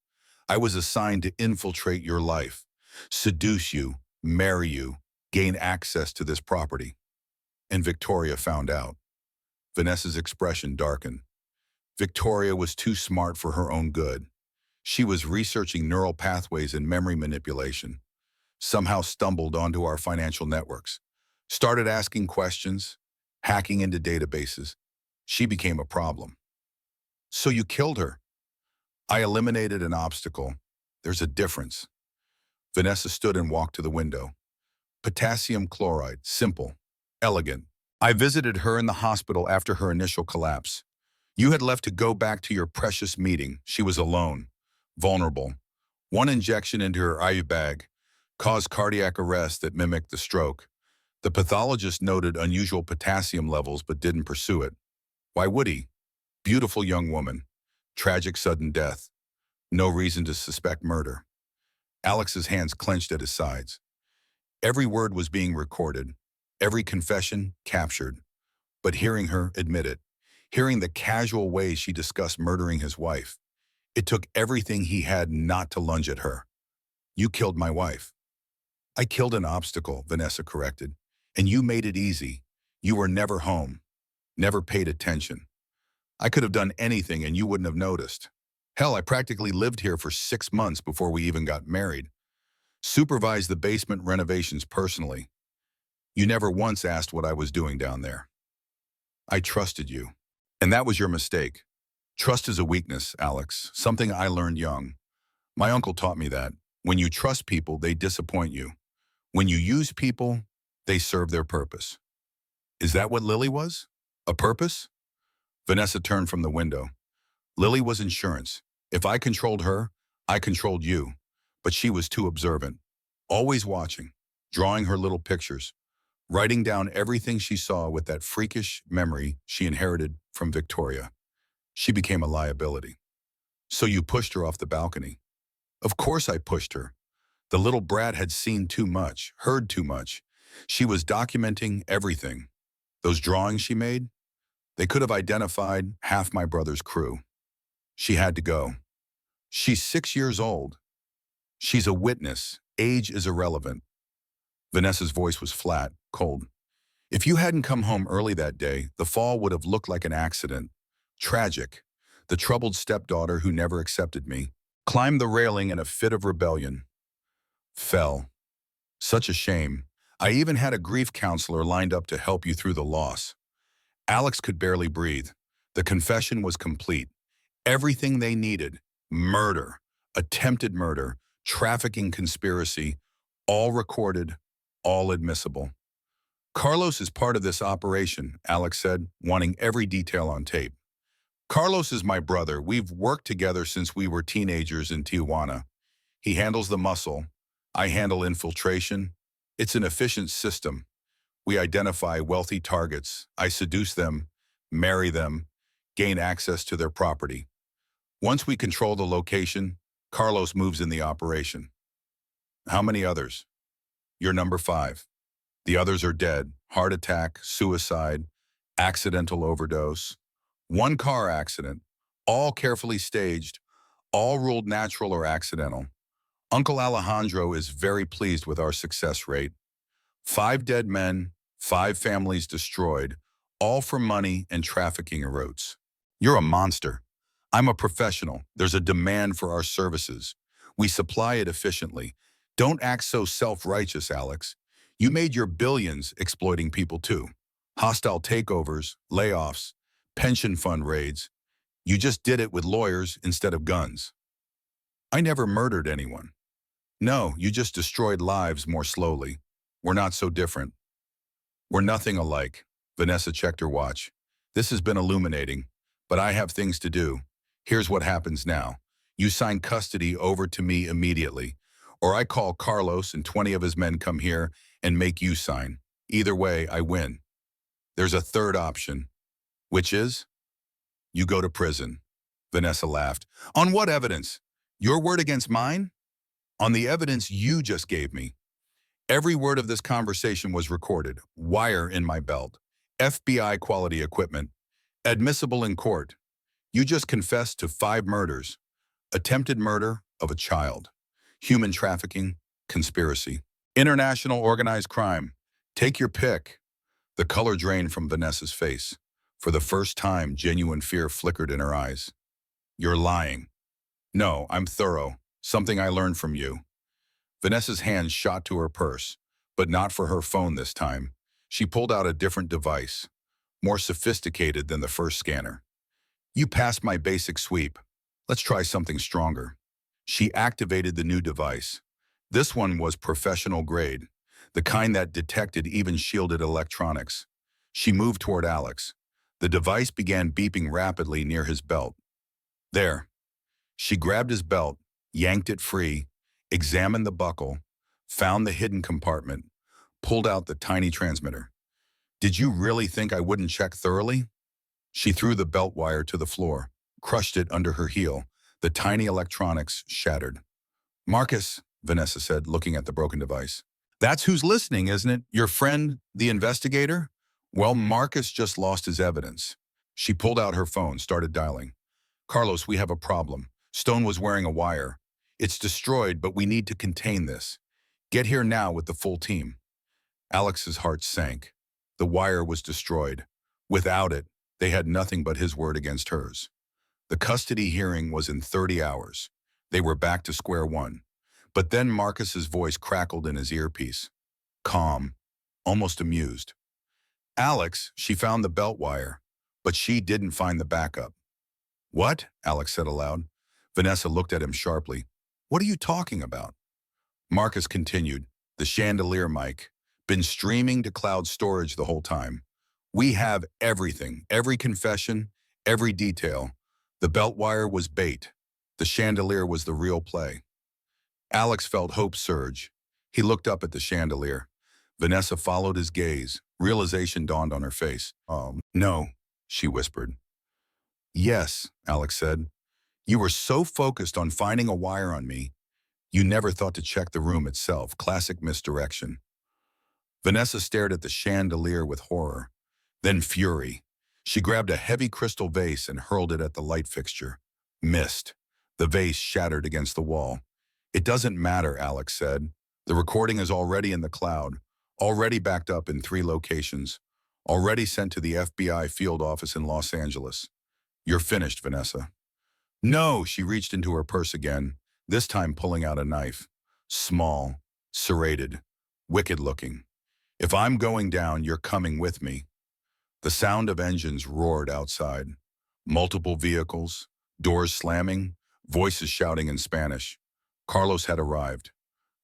I was assigned to infiltrate your life, seduce you, marry you, gain access to this property. And Victoria found out. Vanessa's expression darkened. Victoria was too smart for her own good. She was researching neural pathways and memory manipulation. Somehow stumbled onto our financial networks. Started asking questions, hacking into databases. She became a problem. So you killed her. I eliminated an obstacle. There's a difference. Vanessa stood and walked to the window. Potassium chloride, simple, elegant. I visited her in the hospital after her initial collapse. You had left to go back to your precious meeting. She was alone, vulnerable. One injection into her IV bag caused cardiac arrest that mimicked the stroke. The pathologist noted unusual potassium levels but didn't pursue it. Why would he? Beautiful young woman. Tragic sudden death. No reason to suspect murder. Alex's hands clenched at his sides. Every word was being recorded, every confession captured. But hearing her admit it, hearing the casual way she discussed murdering his wife, it took everything he had not to lunge at her. You killed my wife. I killed an obstacle, Vanessa corrected, and you made it easy. You were never home, never paid attention. I could have done anything and you wouldn't have noticed. Hell, I practically lived here for 6 months before we even got married. Supervised the basement renovations personally. You never once asked what I was doing down there. I trusted you. And that was your mistake. Trust is a weakness, Alex, something I learned young. My uncle taught me that. When you trust people, they disappoint you. When you use people, they serve their purpose. Is that what Lily was? A purpose? Vanessa turned from the window. Lily was insurance. If I controlled her, I controlled you. But she was too observant, always watching, drawing her little pictures, writing down everything she saw with that freakish memory she inherited from Victoria. She became a liability. So you pushed her off the balcony. Of course I pushed her. The little brat had seen too much, heard too much. She was documenting everything. Those drawings she made, they could have identified half my brother's crew. She had to go. She's 6 years old. She's a witness. Age is irrelevant. Vanessa's voice was flat, cold. If you hadn't come home early that day, the fall would have looked like an accident. Tragic. The troubled stepdaughter who never accepted me climbed the railing in a fit of rebellion. Fell. Such a shame. I even had a grief counselor lined up to help you through the loss. Alex could barely breathe. The confession was complete. Everything they needed. Murder. Attempted murder. Trafficking conspiracy. All recorded. All admissible. Carlos is part of this operation, Alex said, wanting every detail on tape. Carlos is my brother. We've worked together since we were teenagers in Tijuana. He handles the muscle. I handle infiltration. It's an efficient system. We identify wealthy targets. I seduce them, marry them, gain access to their property. Once we control the location, Carlos moves in the operation. How many others? You're number 5. The others are dead. Heart attack, suicide, accidental overdose. One car accident, all carefully staged, all ruled natural or accidental. Uncle Alejandro is very pleased with our success rate. 5 dead men, 5 families destroyed, all for money and trafficking routes. You're a monster. I'm a professional. There's a demand for our services. We supply it efficiently. Don't act so self-righteous, Alex. You made your billions exploiting people too. Hostile takeovers, layoffs, pension fund raids. You just did it with lawyers instead of guns. I never murdered anyone. No, you just destroyed lives more slowly. We're not so different. We're nothing alike. Vanessa checked her watch. This has been illuminating, but I have things to do. Here's what happens now. You sign custody over to me immediately, or I call Carlos and 20 of his men come here and make you sign. Either way, I win. There's a third option, which is you go to prison. Vanessa laughed. On what evidence? Your word against mine? On the evidence you just gave me. Every word of this conversation was recorded, wire in my belt, FBI quality equipment, admissible in court. You just confessed to 5 murders, attempted murder of a child, human trafficking, conspiracy, international organized crime. Take your pick. The color drained from Vanessa's face. For the first time, genuine fear flickered in her eyes. You're lying. No, I'm thorough. Something I learned from you. Vanessa's hand shot to her purse, but not for her phone this time. She pulled out a different device, more sophisticated than the first scanner. You passed my basic sweep. Let's try something stronger. She activated the new device. This one was professional grade. the kind that detected even shielded electronics. She moved toward Alex. The device began beeping rapidly near his belt. There. She grabbed his belt, yanked it free, examined the buckle, found the hidden compartment, pulled out the tiny transmitter. Did you really think I wouldn't check thoroughly? She threw the belt wire to the floor, crushed it under her heel. The tiny electronics shattered. Marcus, Vanessa said, looking at the broken device. That's who's listening, isn't it? Your friend, the investigator? Well, Marcus just lost his evidence. She pulled out her phone, started dialing. Carlos, we have a problem. Stone was wearing a wire. It's destroyed, but we need to contain this. Get here now with the full team. Alex's heart sank. The wire was destroyed. Without it, they had nothing but his word against hers. The custody hearing was in 30 hours. They were back to square one. But then Marcus's voice crackled in his earpiece. Calm, almost amused. Alex, she found the belt wire, but she didn't find the backup. What? Alex said aloud. Vanessa looked at him sharply. What are you talking about? Marcus continued. The chandelier mic. Been streaming to cloud storage the whole time. We have everything, every confession, every detail. The belt wire was bait. The chandelier was the real play. Alex felt hope surge. He looked up at the chandelier. Vanessa followed his gaze. Realization dawned on her face. No, she whispered. Yes, Alex said. You were so focused on finding a wire on me, you never thought to check the room itself. Classic misdirection. Vanessa stared at the chandelier with horror, then fury. She grabbed a heavy crystal vase and hurled it at the light fixture. Missed. The vase shattered against the wall. It doesn't matter, Alex said. The recording is already in the cloud, already backed up in 3 locations, already sent to the FBI field office in Los Angeles. You're finished, Vanessa. No, she reached into her purse again, this time pulling out a knife. Small, serrated, wicked-looking. If I'm going down, you're coming with me. The sound of engines roared outside. Multiple vehicles, doors slamming, voices shouting in Spanish. Carlos had arrived.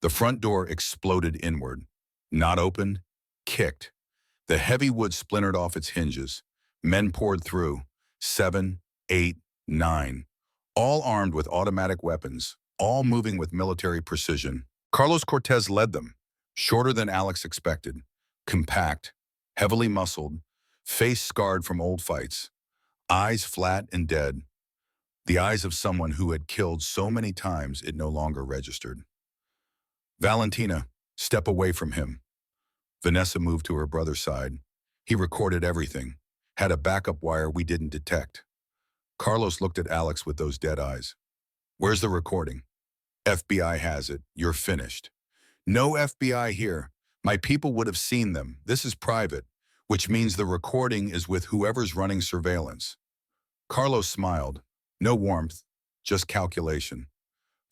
The front door exploded inward. Not opened, kicked. The heavy wood splintered off its hinges. Men poured through. 7, 8, 9. All armed with automatic weapons, all moving with military precision. Carlos Cortez led them, shorter than Alex expected, compact, heavily muscled, face scarred from old fights, eyes flat and dead, the eyes of someone who had killed so many times it no longer registered. Valentina, step away from him. Vanessa moved to her brother's side. He recorded everything, had a backup wire we didn't detect. Carlos looked at Alex with those dead eyes. Where's the recording? FBI has it. You're finished. No FBI here. My people would have seen them. This is private, which means the recording is with whoever's running surveillance. Carlos smiled. No warmth, just calculation.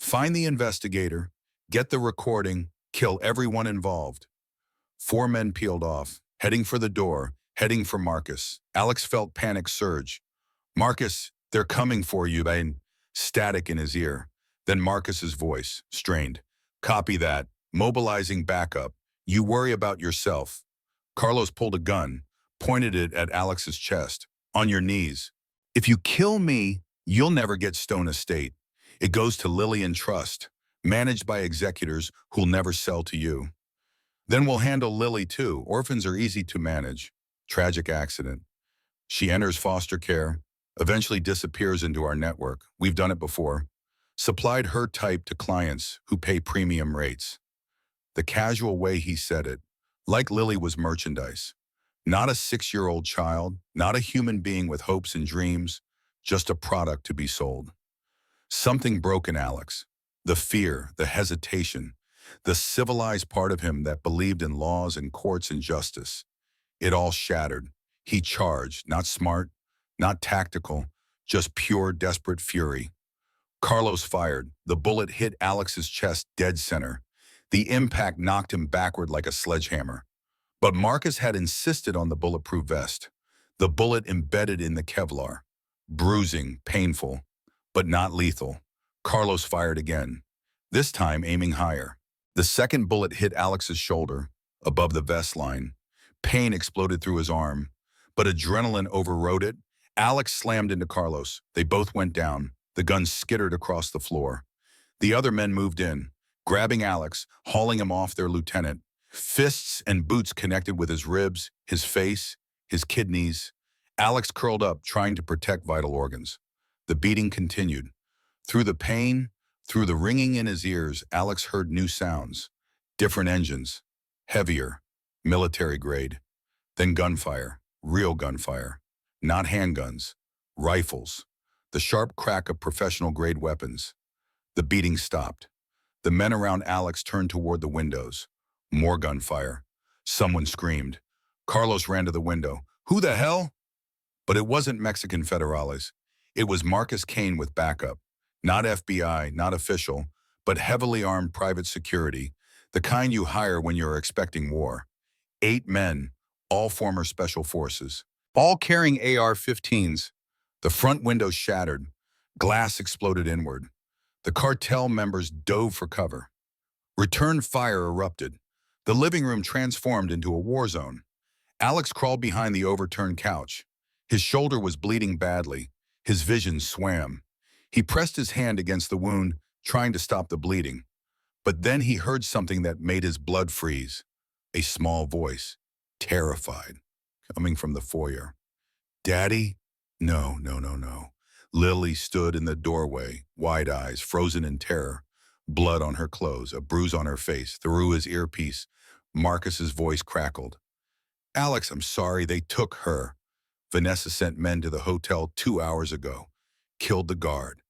Find the investigator, get the recording, kill everyone involved. 4 men peeled off, heading for the door, heading for Marcus. Alex felt panic surge. Marcus, they're coming for you, Bain. Static in his ear. Then Marcus's voice, strained. Copy that. Mobilizing backup. You worry about yourself. Carlos pulled a gun, pointed it at Alex's chest. On your knees. If you kill me, you'll never get Stone Estate. It goes to Lillian Trust, managed by executors who'll never sell to you. Then we'll handle Lily too. Orphans are easy to manage. Tragic accident. She enters foster care, eventually disappears into our network. We've done it before. Supplied her type to clients who pay premium rates. The casual way he said it, like Lily was merchandise. Not a 6-year-old child, not a human being with hopes and dreams, just a product to be sold. Something broke in Alex. The fear, the hesitation, the civilized part of him that believed in laws and courts and justice. It all shattered. He charged, not smart, not tactical, just pure, desperate fury. Carlos fired. The bullet hit Alex's chest dead center. The impact knocked him backward like a sledgehammer. But Marcus had insisted on the bulletproof vest. The bullet embedded in the Kevlar. Bruising, painful, but not lethal. Carlos fired again, this time aiming higher. The second bullet hit Alex's shoulder, above the vest line. Pain exploded through his arm, but adrenaline overrode it. Alex slammed into Carlos. They both went down. The gun skittered across the floor. The other men moved in, grabbing Alex, hauling him off their lieutenant. Fists and boots connected with his ribs, his face, his kidneys. Alex curled up, trying to protect vital organs. The beating continued. Through the pain, through the ringing in his ears, Alex heard new sounds. Different engines, heavier, military grade. Then gunfire, real gunfire. Not handguns, rifles. The sharp crack of professional-grade weapons. The beating stopped. The men around Alex turned toward the windows. More gunfire. Someone screamed. Carlos ran to the window. Who the hell? But it wasn't Mexican federales. It was Marcus Kane with backup. Not FBI, not official, but heavily armed private security, the kind you hire when you're expecting war. 8 men, all former special forces, all carrying AR-15s. The front window shattered. Glass exploded inward. The cartel members dove for cover. Return fire erupted. The living room transformed into a war zone. Alex crawled behind the overturned couch. His shoulder was bleeding badly. His vision swam. He pressed his hand against the wound, trying to stop the bleeding. But then he heard something that made his blood freeze. A small voice, terrified, coming from the foyer. Daddy? No, no, no, no. Lily stood in the doorway, wide eyes, frozen in terror. Blood on her clothes, a bruise on her face. Through his earpiece, Marcus's voice crackled. Alex, I'm sorry, they took her. Vanessa sent men to the hotel 2 hours ago. Killed the guard.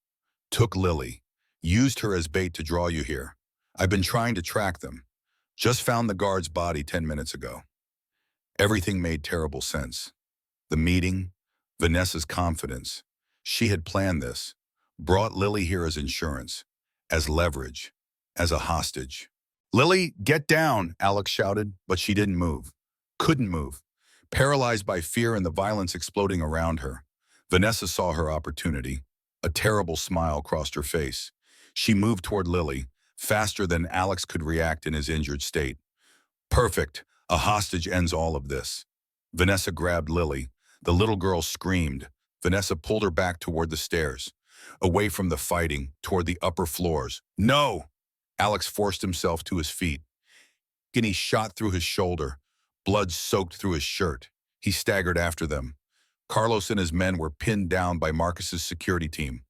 Took Lily. Used her as bait to draw you here. I've been trying to track them. Just found the guard's body 10 minutes ago. Everything made terrible sense. The meeting, Vanessa's confidence. She had planned this. Brought Lily here as insurance. As leverage. As a hostage. Lily, get down, Alex shouted, but she didn't move. Couldn't move. Paralyzed by fear and the violence exploding around her. Vanessa saw her opportunity. A terrible smile crossed her face. She moved toward Lily, faster than Alex could react in his injured state. Perfect. A hostage ends all of this. Vanessa grabbed Lily. The little girl screamed. Vanessa pulled her back toward the stairs. Away from the fighting, toward the upper floors. No! Alex forced himself to his feet. Guinea shot through his shoulder. Blood soaked through his shirt. He staggered after them. Carlos and his men were pinned down by Marcus's security team.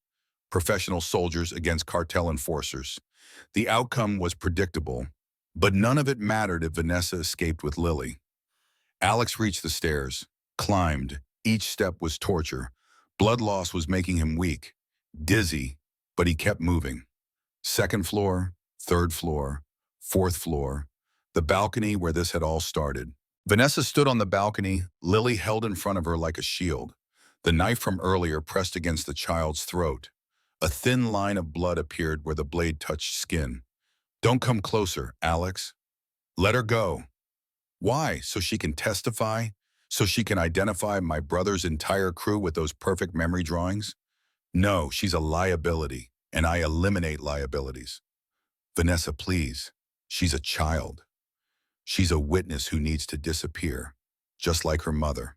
Professional soldiers against cartel enforcers. The outcome was predictable, but none of it mattered if Vanessa escaped with Lily. Alex reached the stairs, climbed. Each step was torture. Blood loss was making him weak, dizzy, but he kept moving. Second floor, third floor, fourth floor, the balcony where this had all started. Vanessa stood on the balcony, Lily held in front of her like a shield. The knife from earlier pressed against the child's throat. A thin line of blood appeared where the blade touched skin. Don't come closer, Alex. Let her go. Why? So she can testify? So she can identify my brother's entire crew with those perfect memory drawings? No, she's a liability, and I eliminate liabilities. Vanessa, please. She's a child. She's a witness who needs to disappear, just like her mother.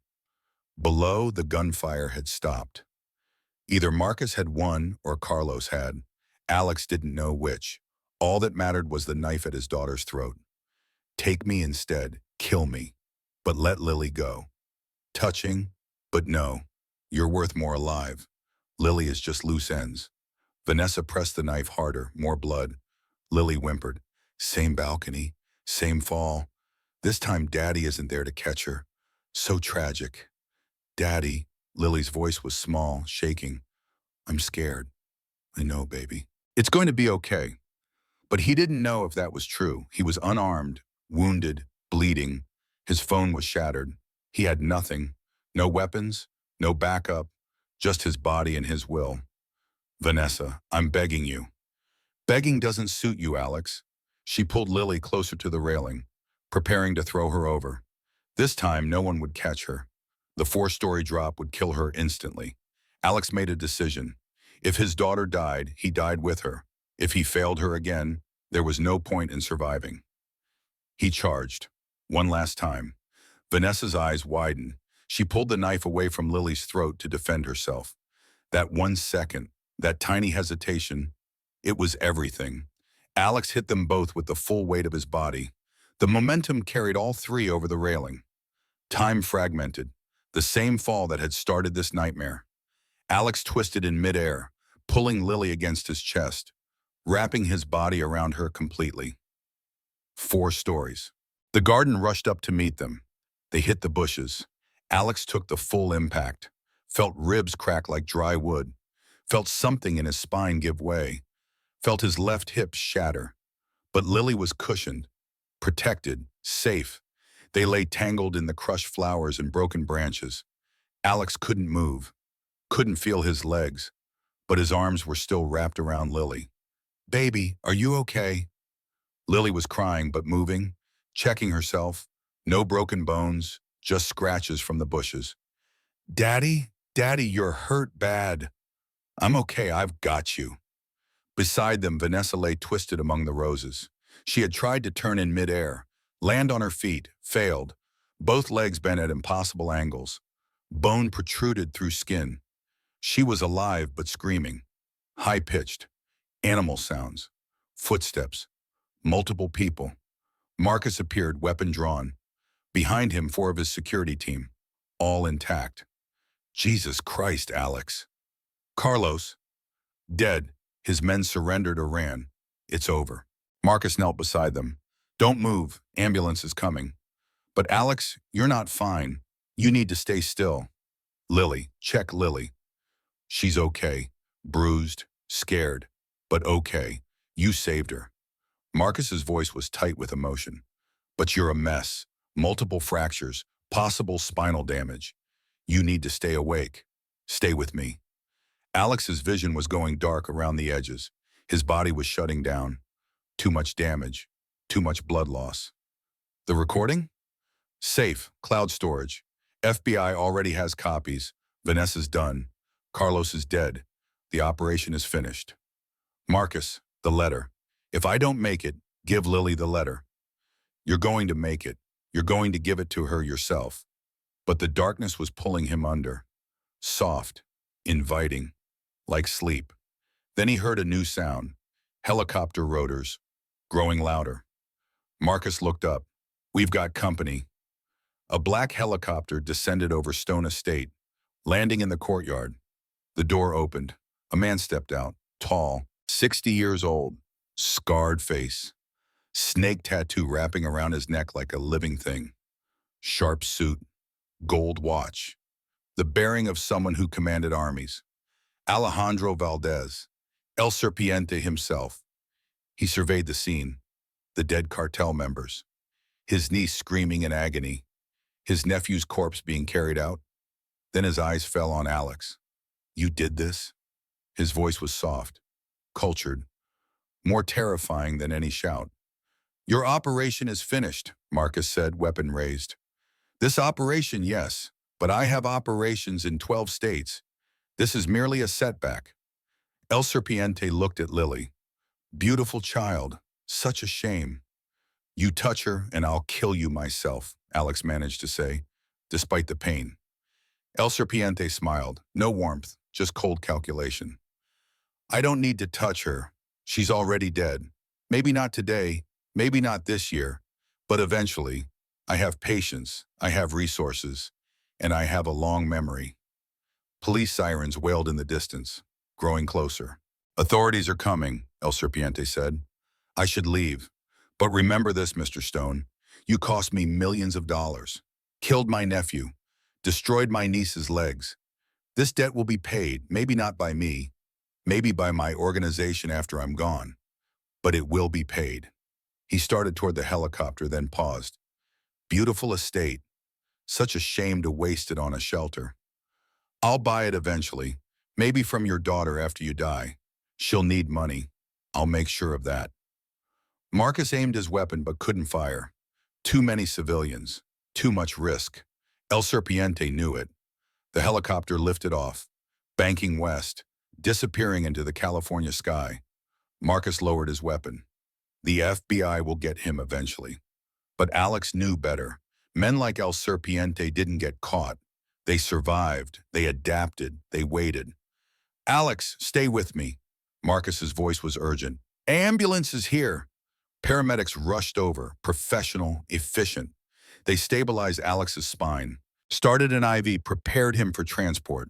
Below, the gunfire had stopped. Either Marcus had won or Carlos had. Alex didn't know which. All that mattered was the knife at his daughter's throat. Take me instead, kill me, but let Lily go. Touching, but no, you're worth more alive. Lily is just loose ends. Vanessa pressed the knife harder, more blood. Lily whimpered. Same balcony, same fall. This time Daddy isn't there to catch her. So tragic. Daddy, Lily's voice was small, shaking. I'm scared. I know, baby. It's going to be okay. But he didn't know if that was true. He was unarmed, wounded, bleeding. His phone was shattered. He had nothing. No weapons, no backup, just his body and his will. Vanessa, I'm begging you. Begging doesn't suit you, Alex. She pulled Lily closer to the railing, preparing to throw her over. This time, no one would catch her. The 4-story drop would kill her instantly. Alex made a decision. If his daughter died, he died with her. If he failed her again, there was no point in surviving. He charged. One last time. Vanessa's eyes widened. She pulled the knife away from Lily's throat to defend herself. That 1 second, that tiny hesitation, it was everything. Alex hit them both with the full weight of his body. The momentum carried all three over the railing. Time fragmented, the same fall that had started this nightmare. Alex twisted in midair, pulling Lily against his chest, wrapping his body around her completely. 4 stories. The garden rushed up to meet them. They hit the bushes. Alex took the full impact, felt ribs crack like dry wood, felt something in his spine give way, felt his left hip shatter. But Lily was cushioned, protected, safe. They lay tangled in the crushed flowers and broken branches. Alex couldn't move, couldn't feel his legs, but his arms were still wrapped around Lily. "Baby, are you okay?" Lily was crying but moving, checking herself. No broken bones, just scratches from the bushes. "Daddy, Daddy, you're hurt bad." "I'm okay, I've got you." Beside them, Vanessa lay twisted among the roses. She had tried to turn in midair, land on her feet, failed. Both legs bent at impossible angles. Bone protruded through skin. She was alive but screaming. High-pitched. Animal sounds. Footsteps. Multiple people. Marcus appeared, weapon drawn. Behind him, 4 of his security team. All intact. Jesus Christ, Alex. Carlos. Dead. His men surrendered or ran. It's over. Marcus knelt beside them. "Don't move. Ambulance is coming." "But Alex, you're not fine. You need to stay still." "Lily. Check Lily." "She's okay. Bruised. Scared. But okay. You saved her." Marcus's voice was tight with emotion. "But you're a mess. Multiple fractures. Possible spinal damage. You need to stay awake. Stay with me." Alex's vision was going dark around the edges. His body was shutting down. Too much damage. Too much blood loss. The recording? Safe. Cloud storage. FBI already has copies. Vanessa's done. Carlos is dead. The operation is finished. Marcus, the letter. If I don't make it, give Lily the letter. You're going to make it. You're going to give it to her yourself. But the darkness was pulling him under. Soft. Inviting. Like sleep. Then he heard a new sound. Helicopter rotors. Growing louder. Marcus looked up. "We've got company." A black helicopter descended over Stone Estate, landing in the courtyard. The door opened. A man stepped out, tall, 60 years old, scarred face, snake tattoo wrapping around his neck like a living thing, sharp suit, gold watch, the bearing of someone who commanded armies. Alejandro Valdez, El Serpiente himself. He surveyed the scene, the dead cartel members, his niece screaming in agony, his nephew's corpse being carried out. Then his eyes fell on Alex. "You did this?" His voice was soft, cultured, more terrifying than any shout. "Your operation is finished," Marcus said, weapon raised. "This operation, yes, but I have operations in 12 states. This is merely a setback." El Serpiente looked at Lily. "Beautiful child, such a shame." "You touch her and I'll kill you myself," Alex managed to say, despite the pain. El Serpiente smiled. No warmth, just cold calculation. "I don't need to touch her. She's already dead. Maybe not today, maybe not this year, but eventually. I have patience, I have resources, and I have a long memory." Police sirens wailed in the distance, growing closer. "Authorities are coming," El Serpiente said. "I should leave. But remember this, Mr. Stone. You cost me millions of dollars. Killed my nephew. Destroyed my niece's legs. This debt will be paid, maybe not by me, maybe by my organization after I'm gone. But it will be paid." He started toward the helicopter, then paused. "Beautiful estate. Such a shame to waste it on a shelter. I'll buy it eventually, maybe from your daughter after you die. She'll need money. I'll make sure of that." Marcus aimed his weapon but couldn't fire. Too many civilians. Too much risk. El Serpiente knew it. The helicopter lifted off, banking west, disappearing into the California sky. Marcus lowered his weapon. The FBI will get him eventually. But Alex knew better. Men like El Serpiente didn't get caught. They survived. They adapted. They waited. Alex, stay with me. Marcus's voice was urgent. Ambulance is here. Paramedics rushed over, professional, efficient. They stabilized Alex's spine, started an IV, prepared him for transport.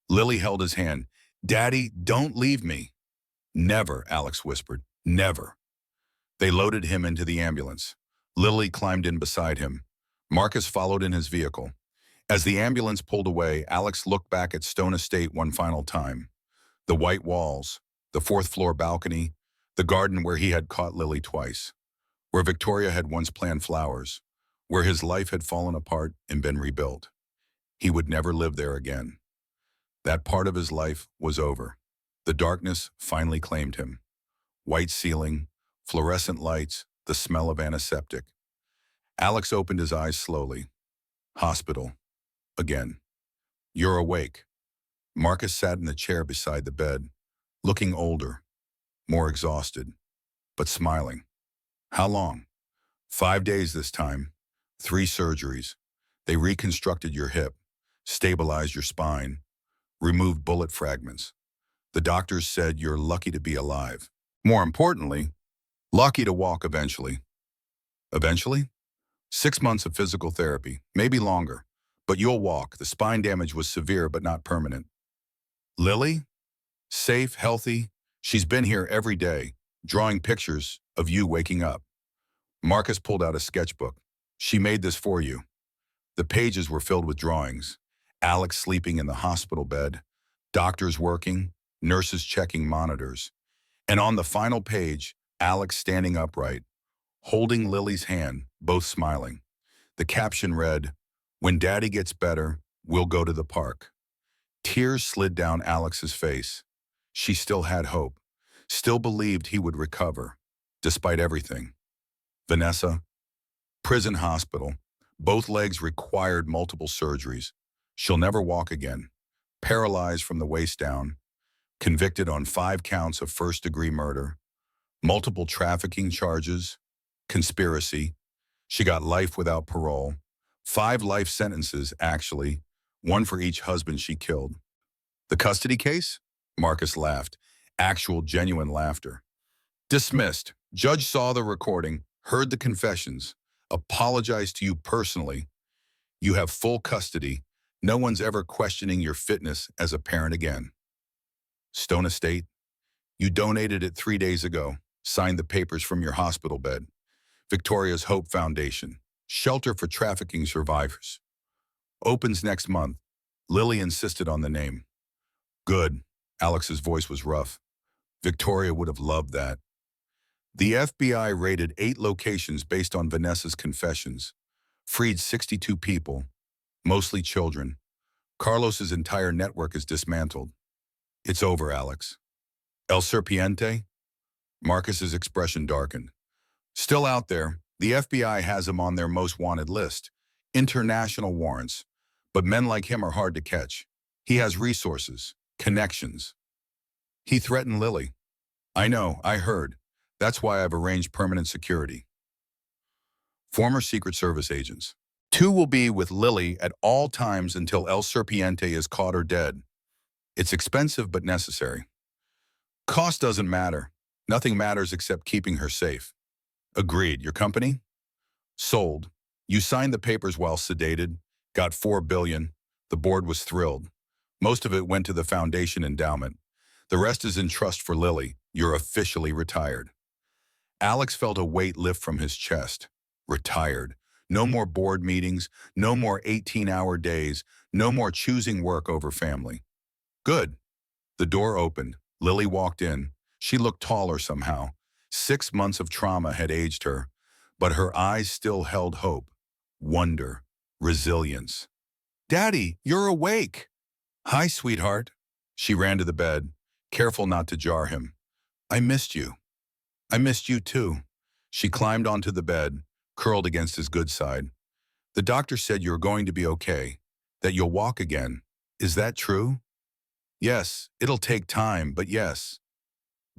Lily held his hand. Daddy, don't leave me. Never, Alex whispered. Never. They loaded him into the ambulance. Lily climbed in beside him. Marcus followed in his vehicle. As the ambulance pulled away, Alex looked back at Stone Estate one final time. The white walls, the fourth-floor balcony, the garden where he had caught Lily twice, where Victoria had once planted flowers, where his life had fallen apart and been rebuilt. He would never live there again. That part of his life was over. The darkness finally claimed him. White ceiling, fluorescent lights, the smell of antiseptic. Alex opened his eyes slowly. Hospital. Again. You're awake. Marcus sat in the chair beside the bed, looking older, more exhausted, but smiling. How long? 5 days this time. 3 surgeries. They reconstructed your hip, stabilized your spine, removed bullet fragments. The doctors said you're lucky to be alive. More importantly, lucky to walk eventually. Eventually? 6 months of physical therapy, maybe longer. But you'll walk. The spine damage was severe but not permanent. Lily? Safe, healthy. She's been here every day, drawing pictures of you waking up. Marcus pulled out a sketchbook. She made this for you. The pages were filled with drawings. Alex sleeping in the hospital bed, doctors working, nurses checking monitors. And on the final page, Alex standing upright, holding Lily's hand, both smiling. The caption read, "When Daddy gets better, we'll go to the park." Tears slid down Alex's face. She still had hope, still believed he would recover, despite everything. Vanessa, prison hospital. Both legs required multiple surgeries. She'll never walk again. Paralyzed from the waist down. Convicted on 5 counts of first-degree murder. Multiple trafficking charges. Conspiracy. She got life without parole. 5 life sentences, actually. 1 for each husband she killed. The custody case? Marcus laughed. Actual, genuine laughter. Dismissed. Judge saw the recording, heard the confessions, apologized to you personally. You have full custody. No one's ever questioning your fitness as a parent again. Stone Estate? You donated it 3 days ago. Signed the papers from your hospital bed. Victoria's Hope Foundation. Shelter for trafficking survivors. Opens next month. Lily insisted on the name. Good. Alex's voice was rough. Victoria would have loved that. The FBI raided 8 locations based on Vanessa's confessions. Freed 62 people, mostly children. Carlos's entire network is dismantled. It's over, Alex. El Serpiente? Marcus's expression darkened. Still out there, the FBI has him on their most wanted list. International warrants. But men like him are hard to catch. He has resources, connections. He threatened Lily. I know, I heard. That's why I've arranged permanent security. Former Secret Service agents. 2 will be with Lily at all times until El Serpiente is caught or dead. It's expensive but necessary. Cost doesn't matter. Nothing matters except keeping her safe. Agreed. Your company? Sold. You signed the papers while sedated, got $4 billion. The board was thrilled. Most of it went to the foundation endowment. The rest is in trust for Lily. You're officially retired. Alex felt a weight lift from his chest. Retired. No more board meetings, no more 18-hour days, no more choosing work over family. Good. The door opened. Lily walked in. She looked taller somehow. 6 months of trauma had aged her, but her eyes still held hope, wonder, resilience. Daddy, you're awake. Hi, sweetheart. She ran to the bed, careful not to jar him. I missed you. I missed you too. She climbed onto the bed, curled against his good side. The doctor said you're going to be okay, that you'll walk again. Is that true? Yes, it'll take time, but yes.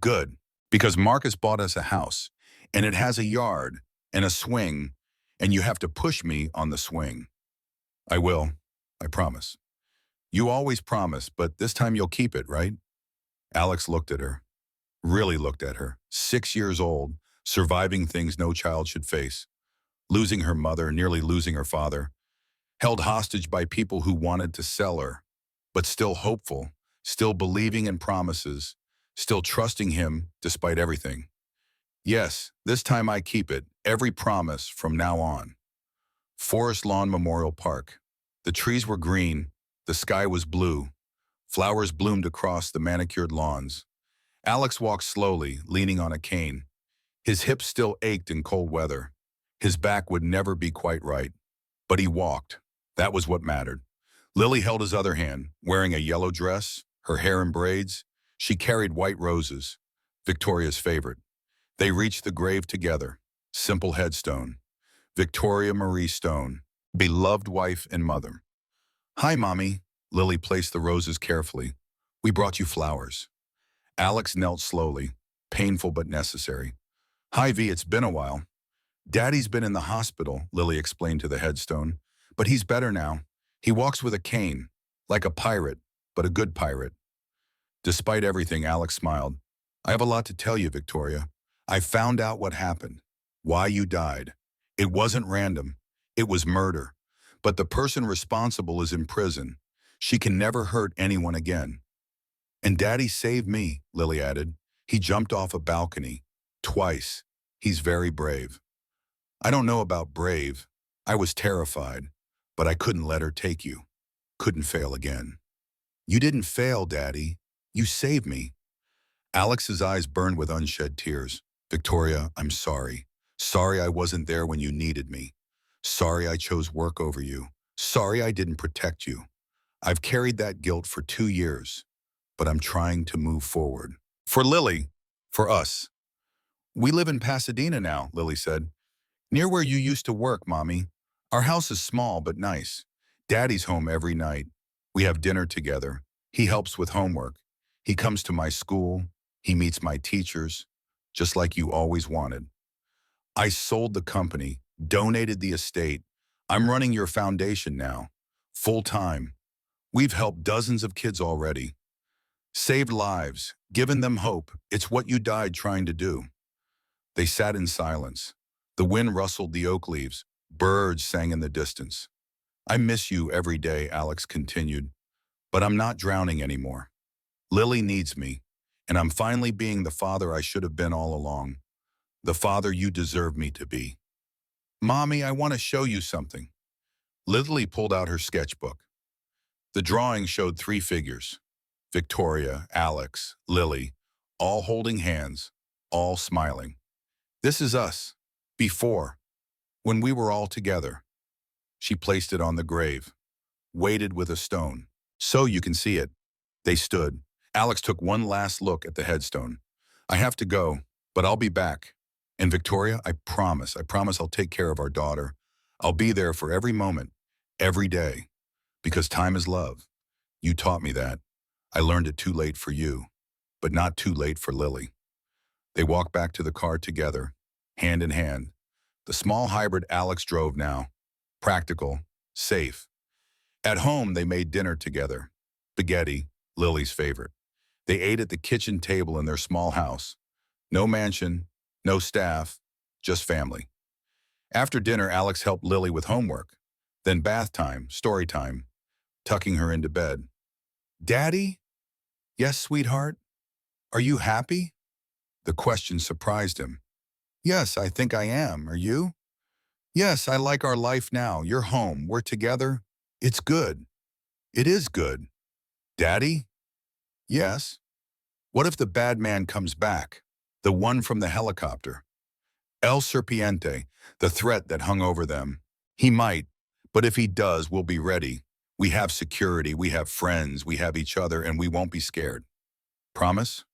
Good, because Marcus bought us a house, and it has a yard and a swing and you have to push me on the swing. I will. I promise. You always promise, but this time you'll keep it, right? Alex looked at her, really looked at her. 6 years old, surviving things no child should face. Losing her mother, nearly losing her father. Held hostage by people who wanted to sell her, but still hopeful, still believing in promises, still trusting him despite everything. Yes, this time I keep it, every promise from now on. Forest Lawn Memorial Park. The trees were green, the sky was blue, flowers bloomed across the manicured lawns. Alex walked slowly, leaning on a cane. His hips still ached in cold weather. His back would never be quite right. But he walked. That was what mattered. Lily held his other hand, wearing a yellow dress, her hair in braids. She carried white roses, Victoria's favorite. They reached the grave together. Simple headstone. Victoria Marie Stone, beloved wife and mother. Hi, Mommy. Lily placed the roses carefully. We brought you flowers. Alex knelt slowly, painful but necessary. Hi, V, it's been a while. Daddy's been in the hospital, Lily explained to the headstone. But he's better now. He walks with a cane, like a pirate, but a good pirate. Despite everything, Alex smiled. I have a lot to tell you, Victoria. I found out what happened, why you died. It wasn't random. It was murder. But the person responsible is in prison. She can never hurt anyone again. And Daddy saved me, Lily added. He jumped off a balcony. Twice. He's very brave. I don't know about brave. I was terrified, but I couldn't let her take you. Couldn't fail again. You didn't fail, Daddy. You saved me. Alex's eyes burned with unshed tears. Victoria, I'm sorry. Sorry I wasn't there when you needed me. Sorry I chose work over you. Sorry I didn't protect you. I've carried that guilt for 2 years, but I'm trying to move forward. For Lily, for us. We live in Pasadena now, Lily said. Near where you used to work, Mommy. Our house is small but nice. Daddy's home every night. We have dinner together. He helps with homework. He comes to my school. He meets my teachers, just like you always wanted. I sold the company, donated the estate. I'm running your foundation now, full time. We've helped dozens of kids already. Saved lives, given them hope. It's what you died trying to do. They sat in silence. The wind rustled the oak leaves. Birds sang in the distance. I miss you every day, Alex continued, but I'm not drowning anymore. Lily needs me, and I'm finally being the father I should have been all along. The father you deserve me to be. Mommy, I want to show you something. Lily pulled out her sketchbook. The drawing showed 3 figures. Victoria, Alex, Lily, all holding hands, all smiling. This is us, before, when we were all together. She placed it on the grave, weighted with a stone. So you can see it. They stood. Alex took one last look at the headstone. I have to go, but I'll be back. And Victoria, I promise I'll take care of our daughter. I'll be there for every moment, every day, because time is love. You taught me that. I learned it too late for you, but not too late for Lily. They walked back to the car together, hand in hand. The small hybrid Alex drove now. Practical, safe. At home, they made dinner together. Spaghetti, Lily's favorite. They ate at the kitchen table in their small house. No mansion, no staff, just family. After dinner, Alex helped Lily with homework. Then bath time, story time, tucking her into bed. Daddy? Yes, sweetheart? Are you happy? The question surprised him. Yes, I think I am. Are you? Yes, I like our life now. You're home. We're together. It's good. It is good. Daddy? Yes. What if the bad man comes back? The one from the helicopter? El Serpiente, the threat that hung over them. He might, but if he does, we'll be ready. We have security, we have friends, we have each other, and we won't be scared. Promise?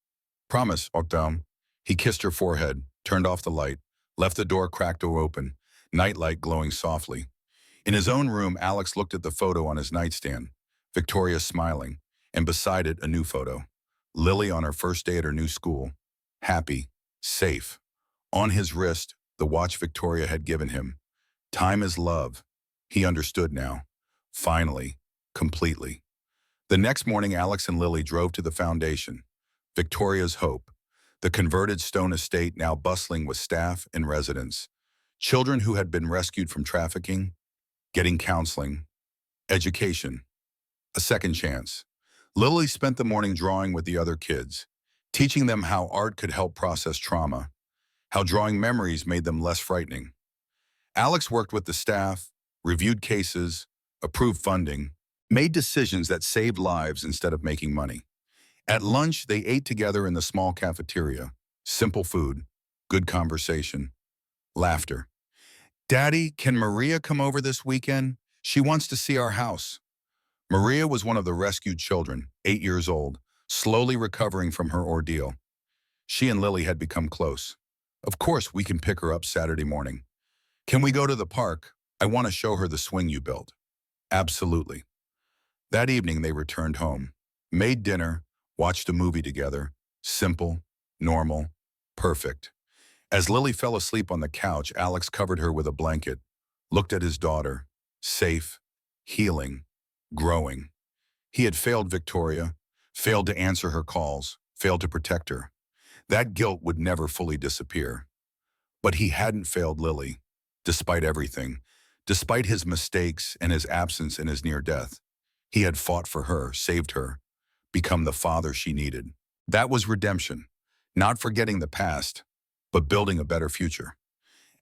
Promise, Octam. He kissed her forehead, turned off the light, left the door cracked or open, nightlight glowing softly. In his own room, Alex looked at the photo on his nightstand, Victoria smiling, and beside it a new photo. Lily on her first day at her new school, happy, safe. On his wrist, the watch Victoria had given him. Time is love. He understood now. Finally. Completely. The next morning, Alex and Lily drove to the foundation, Victoria's hope, the converted stone estate now bustling with staff and residents, children who had been rescued from trafficking, getting counseling, education, a second chance. Lily spent the morning drawing with the other kids, teaching them how art could help process trauma, how drawing memories made them less frightening. Alex worked with the staff, reviewed cases, approved funding, made decisions that saved lives instead of making money. At lunch, they ate together in the small cafeteria. Simple food, good conversation, laughter. "Daddy, can Maria come over this weekend? She wants to see our house." Maria was one of the rescued children, 8 years old, slowly recovering from her ordeal. She and Lily had become close. "Of course, we can pick her up Saturday morning. Can we go to the park? I want to show her the swing you built." "Absolutely." That evening, they returned home, made dinner, watched a movie together. Simple, normal, perfect. As Lily fell asleep on the couch, Alex covered her with a blanket, looked at his daughter, safe, healing, growing. He had failed Victoria, failed to answer her calls, failed to protect her. That guilt would never fully disappear. But he hadn't failed Lily, despite everything, despite his mistakes and his absence and his near death. He had fought for her, saved her, become the father she needed. That was redemption, not forgetting the past, but building a better future.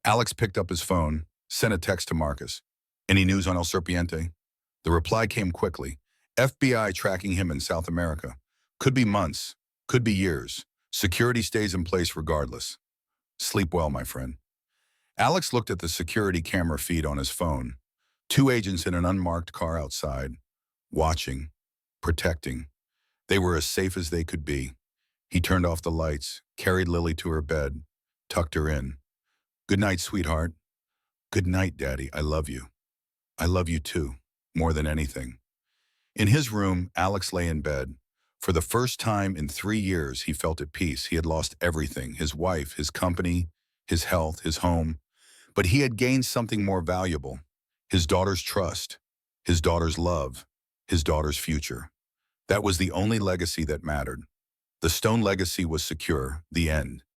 Alex picked up his phone, sent a text to Marcus. "Any news on El Serpiente?" The reply came quickly. "FBI tracking him in South America. Could be months, could be years. Security stays in place regardless." "Sleep well, my friend." Alex looked at the security camera feed on his phone. 2 agents in an unmarked car outside, watching, protecting. They were as safe as they could be. He turned off the lights, carried Lily to her bed, tucked her in. "Good night, sweetheart." "Good night, Daddy. I love you." "I love you too, more than anything." In his room, Alex lay in bed. For the first time in 3 years, he felt at peace. He had lost everything, his wife, his company, his health, his home. But he had gained something more valuable, his daughter's trust, his daughter's love, his daughter's future. That was the only legacy that mattered. The stone legacy was secure, the end.